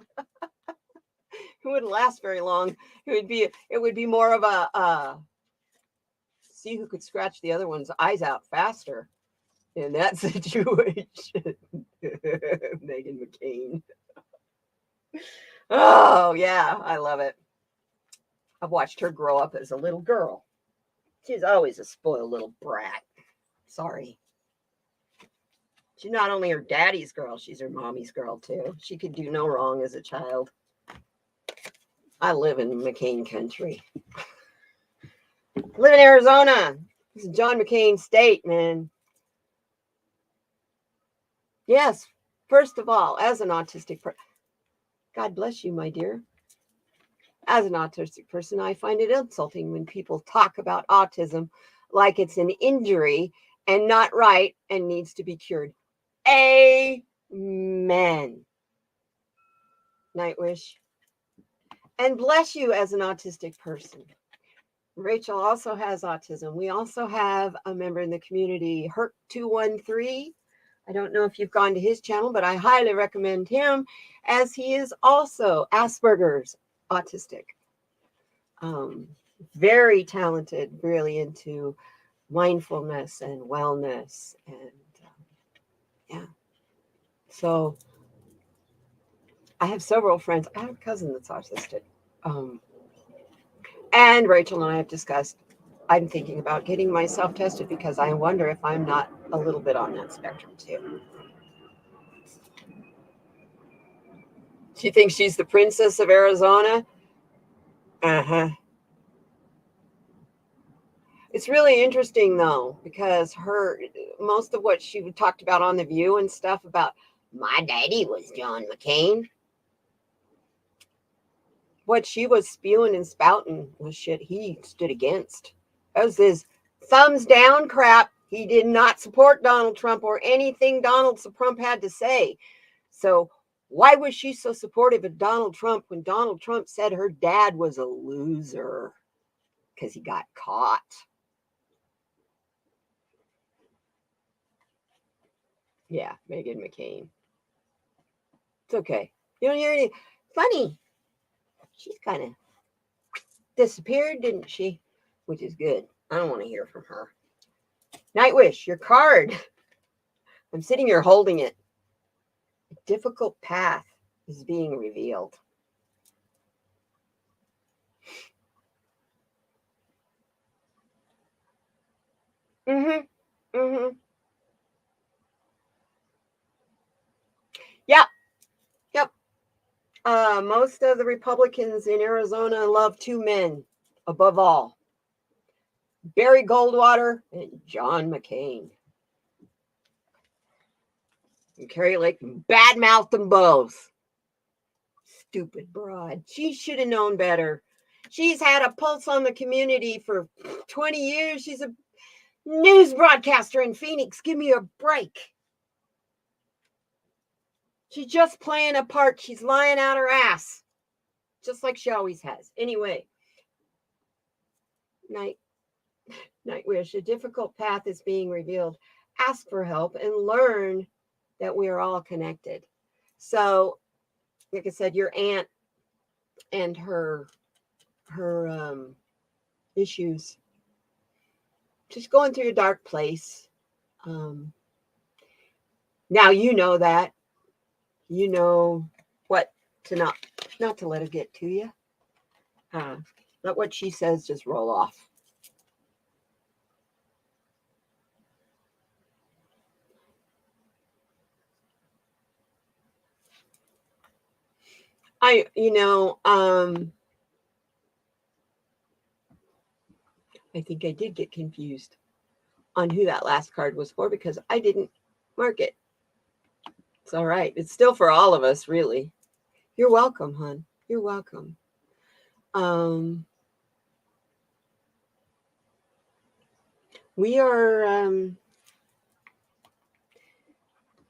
It wouldn't last very long. It would be more of a see who could scratch the other one's eyes out faster in that situation. Meghan McCain. Oh yeah, I love it. I've watched her grow up as a little girl. She's always a spoiled little brat. Sorry. She's not only her daddy's girl, she's her mommy's girl too. She could do no wrong as a child. I live in McCain country. I live in Arizona. This is John McCain's state, man. Yes, first of all, as an autistic person, God bless you, my dear. As an autistic person, I find it insulting when people talk about autism like it's an injury and not right and needs to be cured. Amen. Nightwish. And bless you as an autistic person. Rachel also has autism. We also have a member in the community, Herc213. I don't know if you've gone to his channel, but I highly recommend him as he is also Asperger's autistic. Very talented, really into mindfulness and wellness. And yeah. So I have several friends. I have a cousin that's autistic. And Rachel and I have discussed, I'm thinking about getting myself tested because I wonder if I'm not a little bit on that spectrum too. She thinks she's the princess of Arizona. Uh-huh. It's really interesting though, because most of what she talked about on The View and stuff about my daddy was John McCain. What she was spewing and spouting was shit he stood against. That was his thumbs down crap. He did not support Donald Trump or anything Donald Trump had to say. So why was she so supportive of Donald Trump when Donald Trump said her dad was a loser? Because he got caught. Yeah, Meghan McCain. It's okay. You don't hear any funny. She's kind of disappeared, didn't she? Which is good. I don't want to hear from her. Nightwish, your card. I'm sitting here holding it. A difficult path is being revealed. Mm-hmm. Mm-hmm. Yep. Yep. Most of the Republicans in Arizona love two men above all. Barry Goldwater and John McCain. And Carrie Lake badmouthed them both. Stupid broad. She should have known better. She's had a pulse on the community for 20 years. news broadcaster in Phoenix. Give me a break. She's just playing a part. She's lying out her ass, just like she always has. Anyway, night wish. A difficult path is being revealed. Ask for help and learn that we are all connected. So, like I said, your aunt and her issues, just going through a dark place. Now you know that. You know what to not to let it get to you. Let what she says just roll off. I think I did get confused on who that last card was for because I didn't mark it. It's all right. It's still for all of us, really. You're welcome, hon. You're welcome. We are,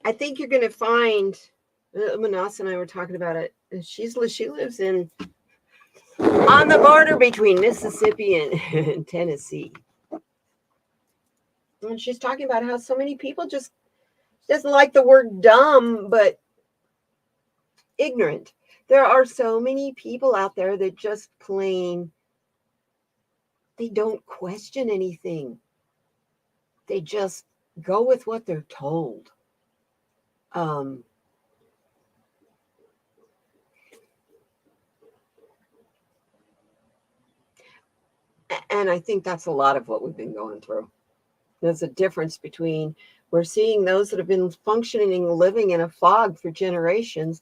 I think you're going to find, Manas and I were talking about it. She lives on the border between Mississippi and Tennessee. And she's talking about how so many people just doesn't like the word dumb, but ignorant. There are so many people out there that just plain, they don't question anything. They just go with what they're told. And I think that's a lot of what we've been going through. There's a difference between, we're seeing those that have been functioning, living in a fog for generations,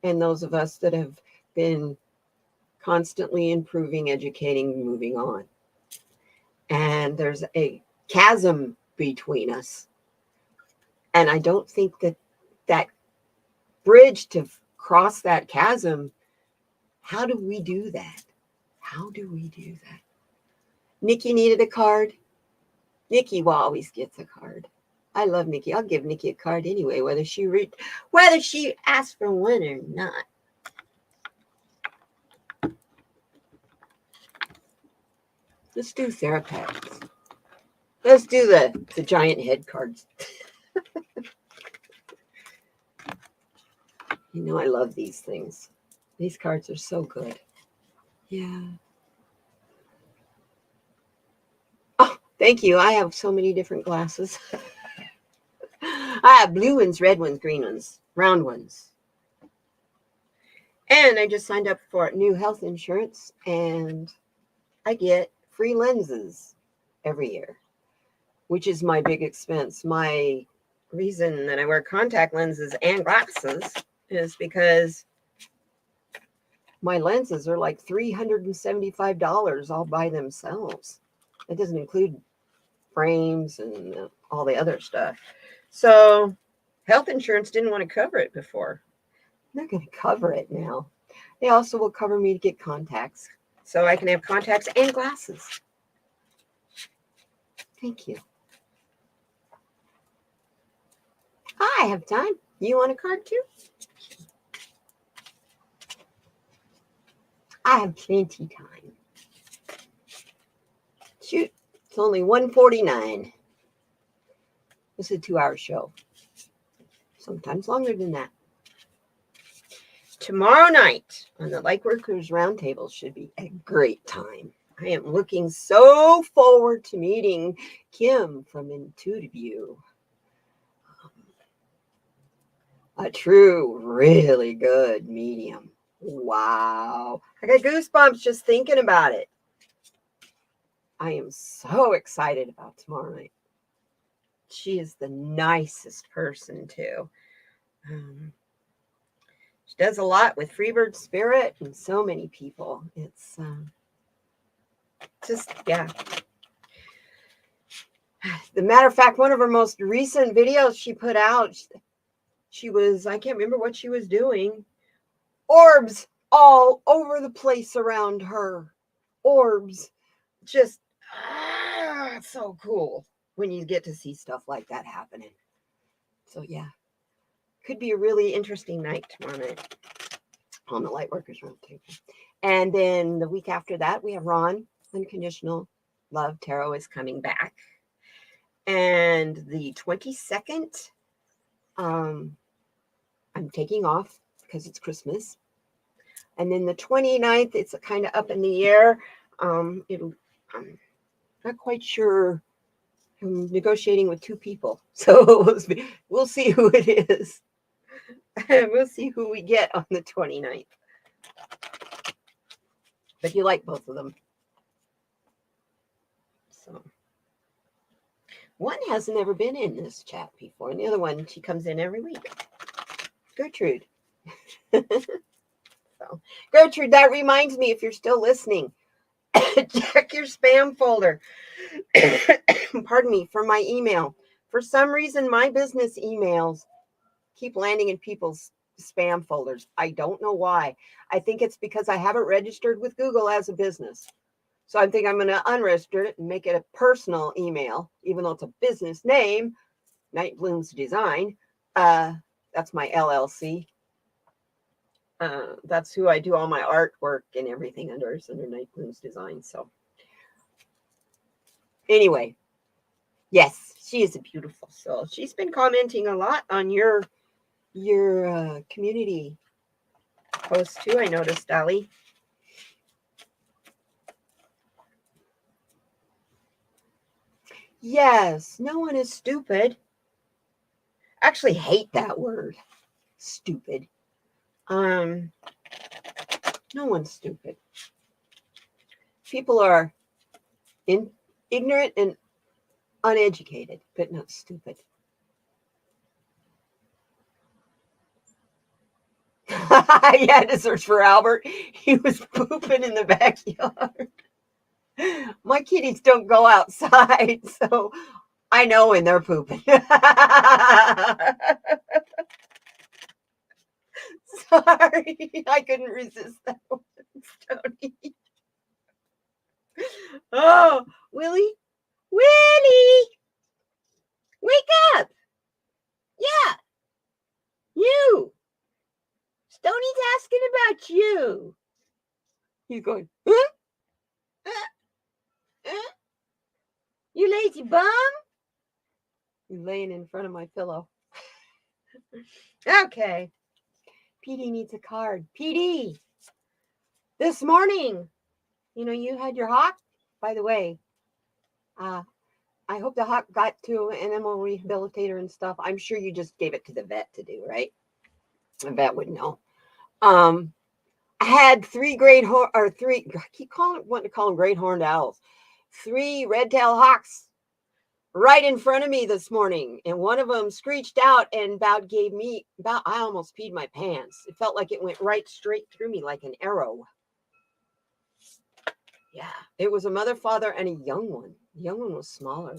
and those of us that have been constantly improving, educating, moving on. And there's a chasm between us. And I don't think that bridge to cross that chasm, how do we do that? How do we do that? Nikki needed a card. Nikki always gets a card. I love Nikki. I'll give Nikki a card anyway, whether she asks for one or not. Let's do therapeutics. Let's do the giant head cards. You know I love these things. These cards are so good. Yeah. Oh, thank you. I have so many different glasses. I have blue ones, red ones, green ones, round ones. And I just signed up for new health insurance, and I get free lenses every year, which is my big expense. My reason that I wear contact lenses and glasses is because my lenses are like $375 all by themselves. It doesn't include frames and all the other stuff. So health insurance didn't want to cover it before. They're going to cover it now. They also will cover me to get contacts, so I can have contacts and glasses. Thank you. I have time. You want a card too? I have plenty time. Shoot, it's only 1:49. This is a 2-hour show. Sometimes longer than that. Tomorrow night on the Lightworkers Roundtable should be a great time. I am looking so forward to meeting Kim from Intuitive You. A true, really good medium. Wow. I got goosebumps just thinking about it. I am so excited about tomorrow night. She is the nicest person, too. She does a lot with Freebird Spirit and so many people. It's just, yeah. The matter of fact, one of her most recent videos she put out, she was, I can't remember what she was doing. Orbs all over the place around her. Orbs. Just, so cool. when you get to see stuff like that happening. So yeah, could be a really interesting night tomorrow night on the Lightworkers Roundtable. And then the week after that, we have Ron, Unconditional Love Tarot is coming back. And the 22nd, I'm taking off because it's Christmas. And then the 29th, it's kind of up in the air. I'm not quite sure. I'm negotiating with 2 people. So we'll see who it is. We'll see who we get on the 29th. But you like both of them. So one hasn't ever been in this chat before, and the other one, she comes in every week. Gertrude. So Gertrude, that reminds me, if you're still listening, check your spam folder. Pardon me, for my email. For some reason, my business emails keep landing in people's spam folders. I don't know why. I think it's because I haven't registered with Google as a business. So I think I'm going to unregister it and make it a personal email, even though it's a business name, Night Blooms Design. That's my LLC. That's who I do all my artwork and everything under. It's under Night Blooms Design. So anyway, yes, she is a beautiful soul. She's been commenting a lot on your community post too, I noticed, Dolly. Yes, no one is stupid. I actually hate that word, stupid. No one's stupid. People are ignorant and uneducated, but not stupid. I had to search for Albert. He was pooping in the backyard. My kitties don't go outside, so I know when they're pooping. Sorry, I couldn't resist that one, Tony. Oh, Willie, wake up! Yeah, you. Stoney's asking about you. He's going, huh? You lazy bum? You're laying in front of my pillow. Okay. PD needs a card. PD, this morning, you had your hawk. By the way, I hope the hawk got to an animal rehabilitator and stuff. I'm sure you just gave it to the vet to do, right? The vet would know. I had I keep wanting to call them great horned owls. 3 red-tailed hawks right in front of me this morning, and one of them screeched out and I almost peed my pants. It felt like it went right straight through me like an arrow. Yeah, it was a mother, father, and a young one. The young one was smaller.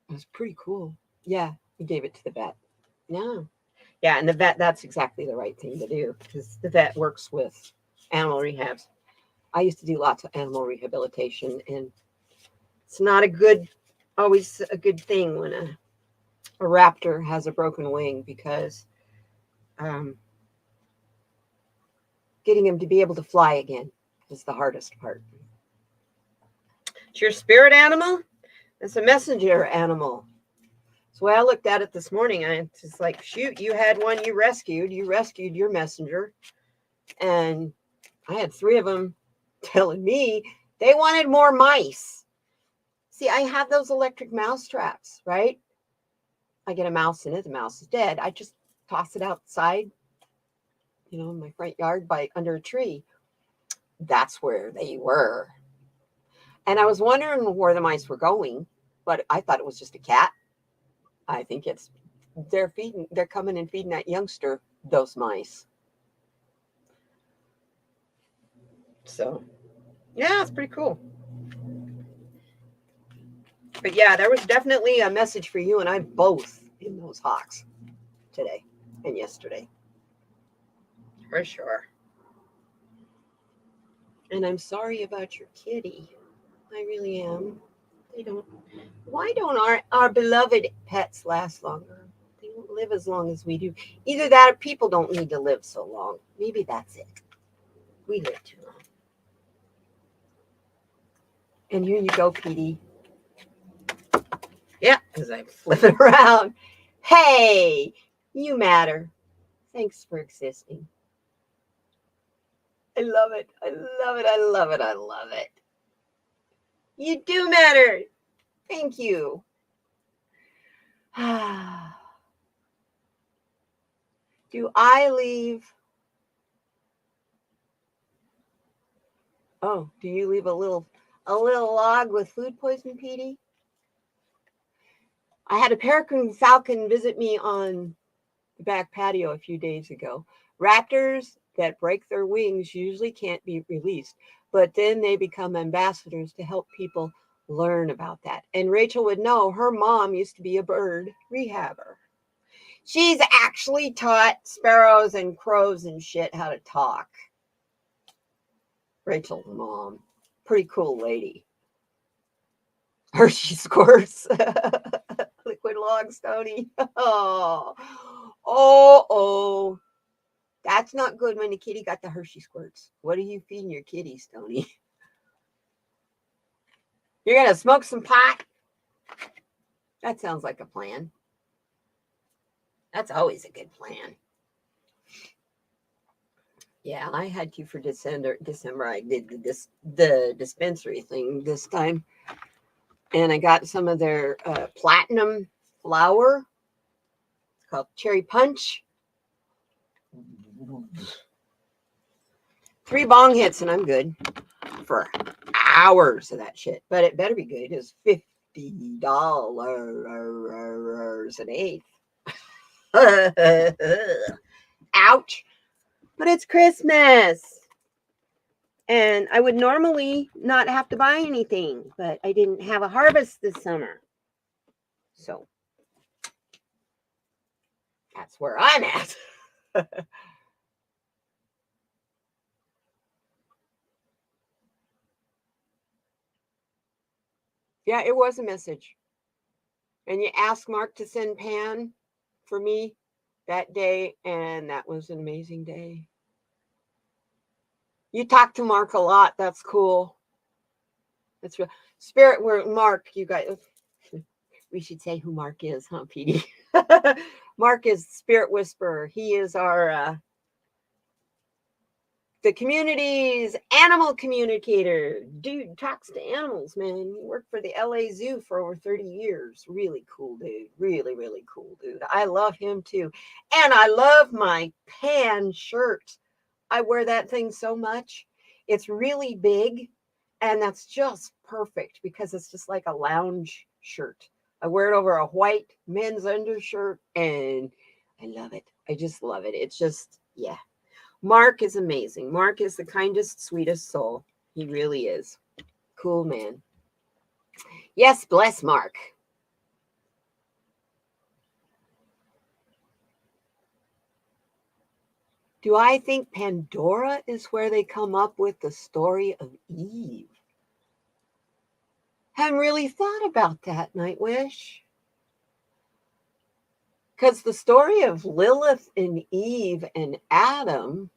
It was pretty cool. Yeah, we gave it to the vet. Yeah, and the vet, that's exactly the right thing to do, because the vet works with animal rehabs. I used to do lots of animal rehabilitation, and it's not always a good thing when a raptor has a broken wing, because getting him to be able to fly again is the hardest part. It's your spirit animal. It's a messenger animal. So when I looked at it this morning, I just like, shoot, you had one you rescued your messenger. And I had 3 of them telling me they wanted more mice. See, I have those electric mouse traps, right? I get a mouse in it, the mouse is dead. I just toss it outside, in my front yard under a tree. That's where they were. And I was wondering where the mice were going, but I thought it was just a cat. I think they're coming and feeding that youngster, those mice. So, yeah, it's pretty cool. But yeah, there was definitely a message for you and I both in those hawks today and yesterday. For sure. And I'm sorry about your kitty. I really am. Why don't our beloved pets last longer? They don't live as long as we do. Either that or people don't need to live so long. Maybe that's it. We live too long. And here you go, PD. Yeah, as I flip it around. Hey, you matter. Thanks for existing. I love it. I love it. I love it. I love it. You do matter. Thank you. Do I leave? Oh, do you leave a little log with food poison, Petey? I had a peregrine falcon visit me on the back patio a few days ago. Raptors that break their wings usually can't be released, but then they become ambassadors to help people learn about that. And Rachel would know her mom used to be a bird rehabber. She's actually taught sparrows and crows and shit how to talk. Rachel's mom. Pretty cool lady. Hershey squirts. Liquid log, Stony. Oh. That's not good when the kitty got the Hershey squirts. What are you feeding your kitty, Stony? You're going to smoke some pot? That sounds like a plan. That's always a good plan. Yeah, I had to for December. I did the dispensary thing this time. And I got some of their platinum flower. It's called Cherry Punch. 3 bong hits and I'm good for hours of that shit. But it better be good. It's $50 an eighth. Ouch. But it's Christmas. And I would normally not have to buy anything, but I didn't have a harvest this summer. So that's where I'm at. Yeah, it was a message. And you asked Mark to send Pan for me that day, and that was an amazing day. You talk to Mark a lot. That's cool. That's real. Spirit where Mark, you guys, we should say who Mark is, huh, PD? Mark is Spirit Whisperer. He is our the community's animal communicator. Dude talks to animals, man. He worked for the LA Zoo for over 30 years. Really cool dude. Really, really cool dude. I love him too. And I love my Pan shirt. I wear that thing so much. It's really big. And that's just perfect because it's just like a lounge shirt. I wear it over a white men's undershirt and I love it. I just love it. It's just, yeah. Mark is amazing. Mark is the kindest, sweetest soul. He really is. Cool man. Yes, bless Mark. Do I think Pandora is where they come up with the story of Eve? Haven't really thought about that, Nightwish. Because the story of Lilith and Eve and Adam,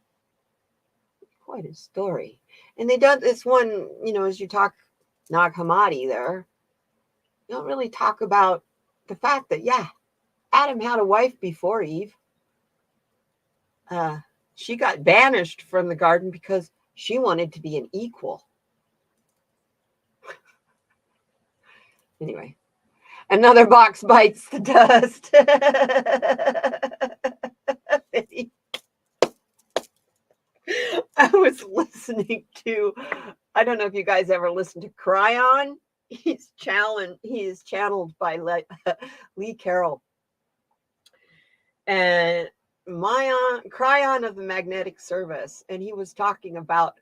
quite a story. And they done this one, as you talk Nag Hammadi there, you don't really talk about the fact that, yeah, Adam had a wife before Eve. She got banished from the garden because she wanted to be an equal. Anyway, another box bites the dust. I was listening to, I don't know if you guys ever listened to Cryon. He's channeled by Lee Carroll. And Cryon of the Magnetic Service. And he was talking about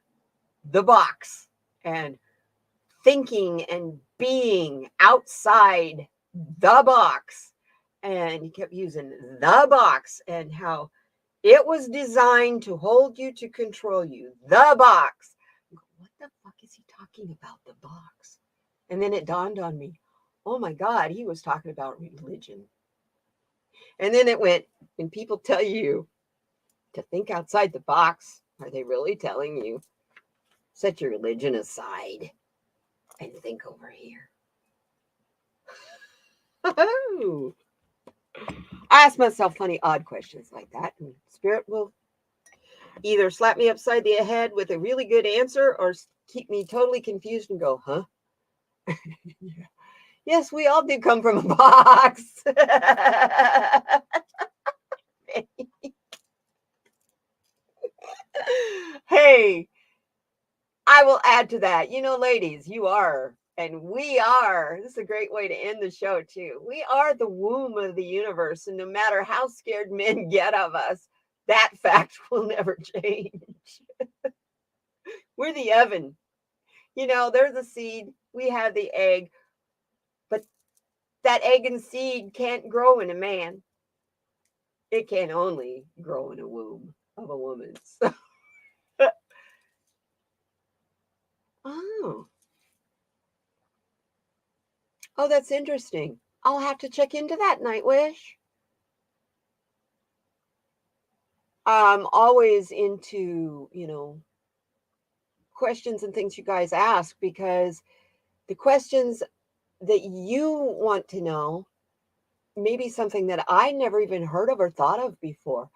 the box and thinking and being outside the box. And he kept using the box and how it was designed to hold you, to control you. The box. What the fuck is he talking about? The box. And then it dawned on me, oh my God, he was talking about religion. And then it went, when people tell you to think outside the box, are they really telling you, set your religion aside and think over here? Oh, I ask myself funny, odd questions like that, and Spirit will either slap me upside the head with a really good answer or keep me totally confused and go, huh? Yeah. Yes, we all do come from a box. Hey, I will add to that. You know, ladies, you are, and we are. This is a great way to end the show, too. We are the womb of the universe, and no matter how scared men get of us, that fact will never change. We're the oven. You know, there's a seed, we have the egg, but that egg and seed can't grow in a man. It can only grow in a womb of a woman. So, oh, oh, that's interesting. I'll have to check into that, Nightwish. I'm always into, questions and things you guys ask, because the questions that you want to know may be something that I never even heard of or thought of before.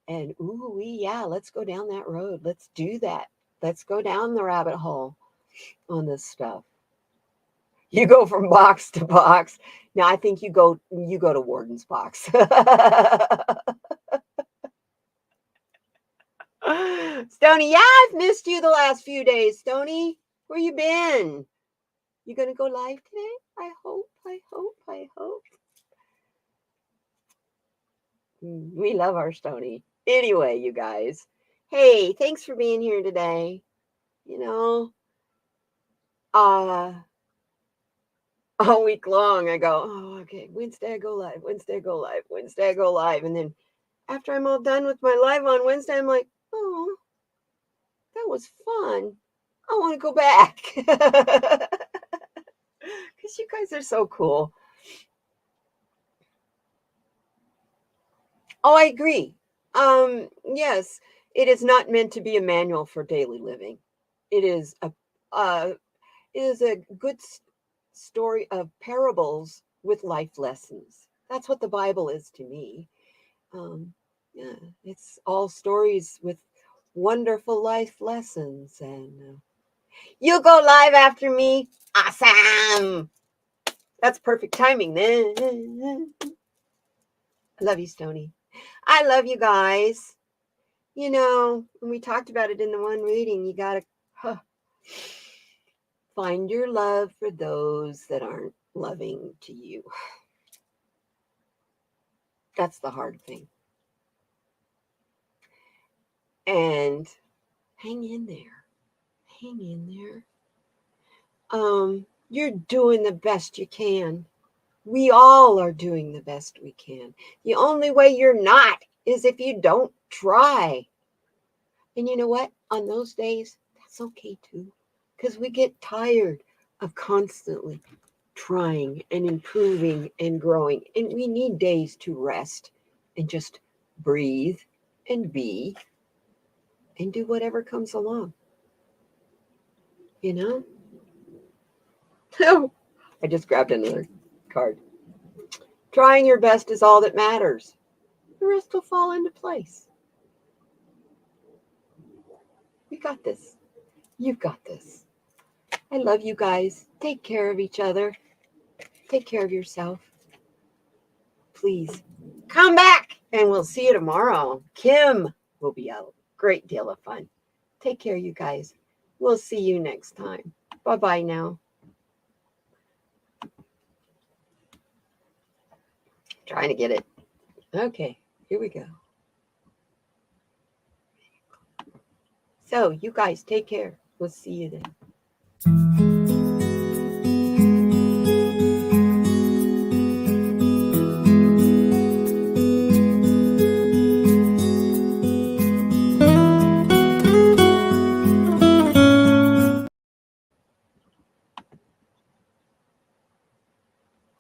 And ooh, yeah, let's go down that road. Let's do that. Let's go down the rabbit hole on this stuff. You go from box to box. Now I think you go to Warden's box. Stony, yeah, I've missed you the last few days. Stony, where you been? You gonna go live today? I hope. We love our Stony. Anyway, you guys. Hey, thanks for being here today. Uh all week long I go, oh, okay, Wednesday I go live, Wednesday I go live, Wednesday I go live. And then after I'm all done with my live on Wednesday, I'm like, oh, that was fun. I want to go back. Because you guys are so cool. Oh, I agree. Yes, it is not meant to be a manual for daily living. It is a good story of parables with life lessons. That's what the Bible is to me. Yeah, it's all stories with wonderful life lessons. And you go live after me. Awesome. That's perfect timing then. I love you, Stony. I love you guys. When we talked about it in the one reading, you got to find your love for those that aren't loving to you. That's the hard thing. And hang in there. Hang in there. You're doing the best you can. We all are doing the best we can. The only way you're not is if you don't try. And you know what? On those days, that's okay too. Because we get tired of constantly trying and improving and growing. And we need days to rest and just breathe and be and do whatever comes along. Oh, I just grabbed another card. Trying your best is all that matters. The rest will fall into place. We got this. You've got this. I love you guys. Take care of each other. Take care of yourself. Please come back and we'll see you tomorrow. Kim will be a great deal of fun. Take care, you guys. We'll see you next time. Bye-bye now. Trying to get it. Okay, here we go. So, you guys take care. We'll see you then.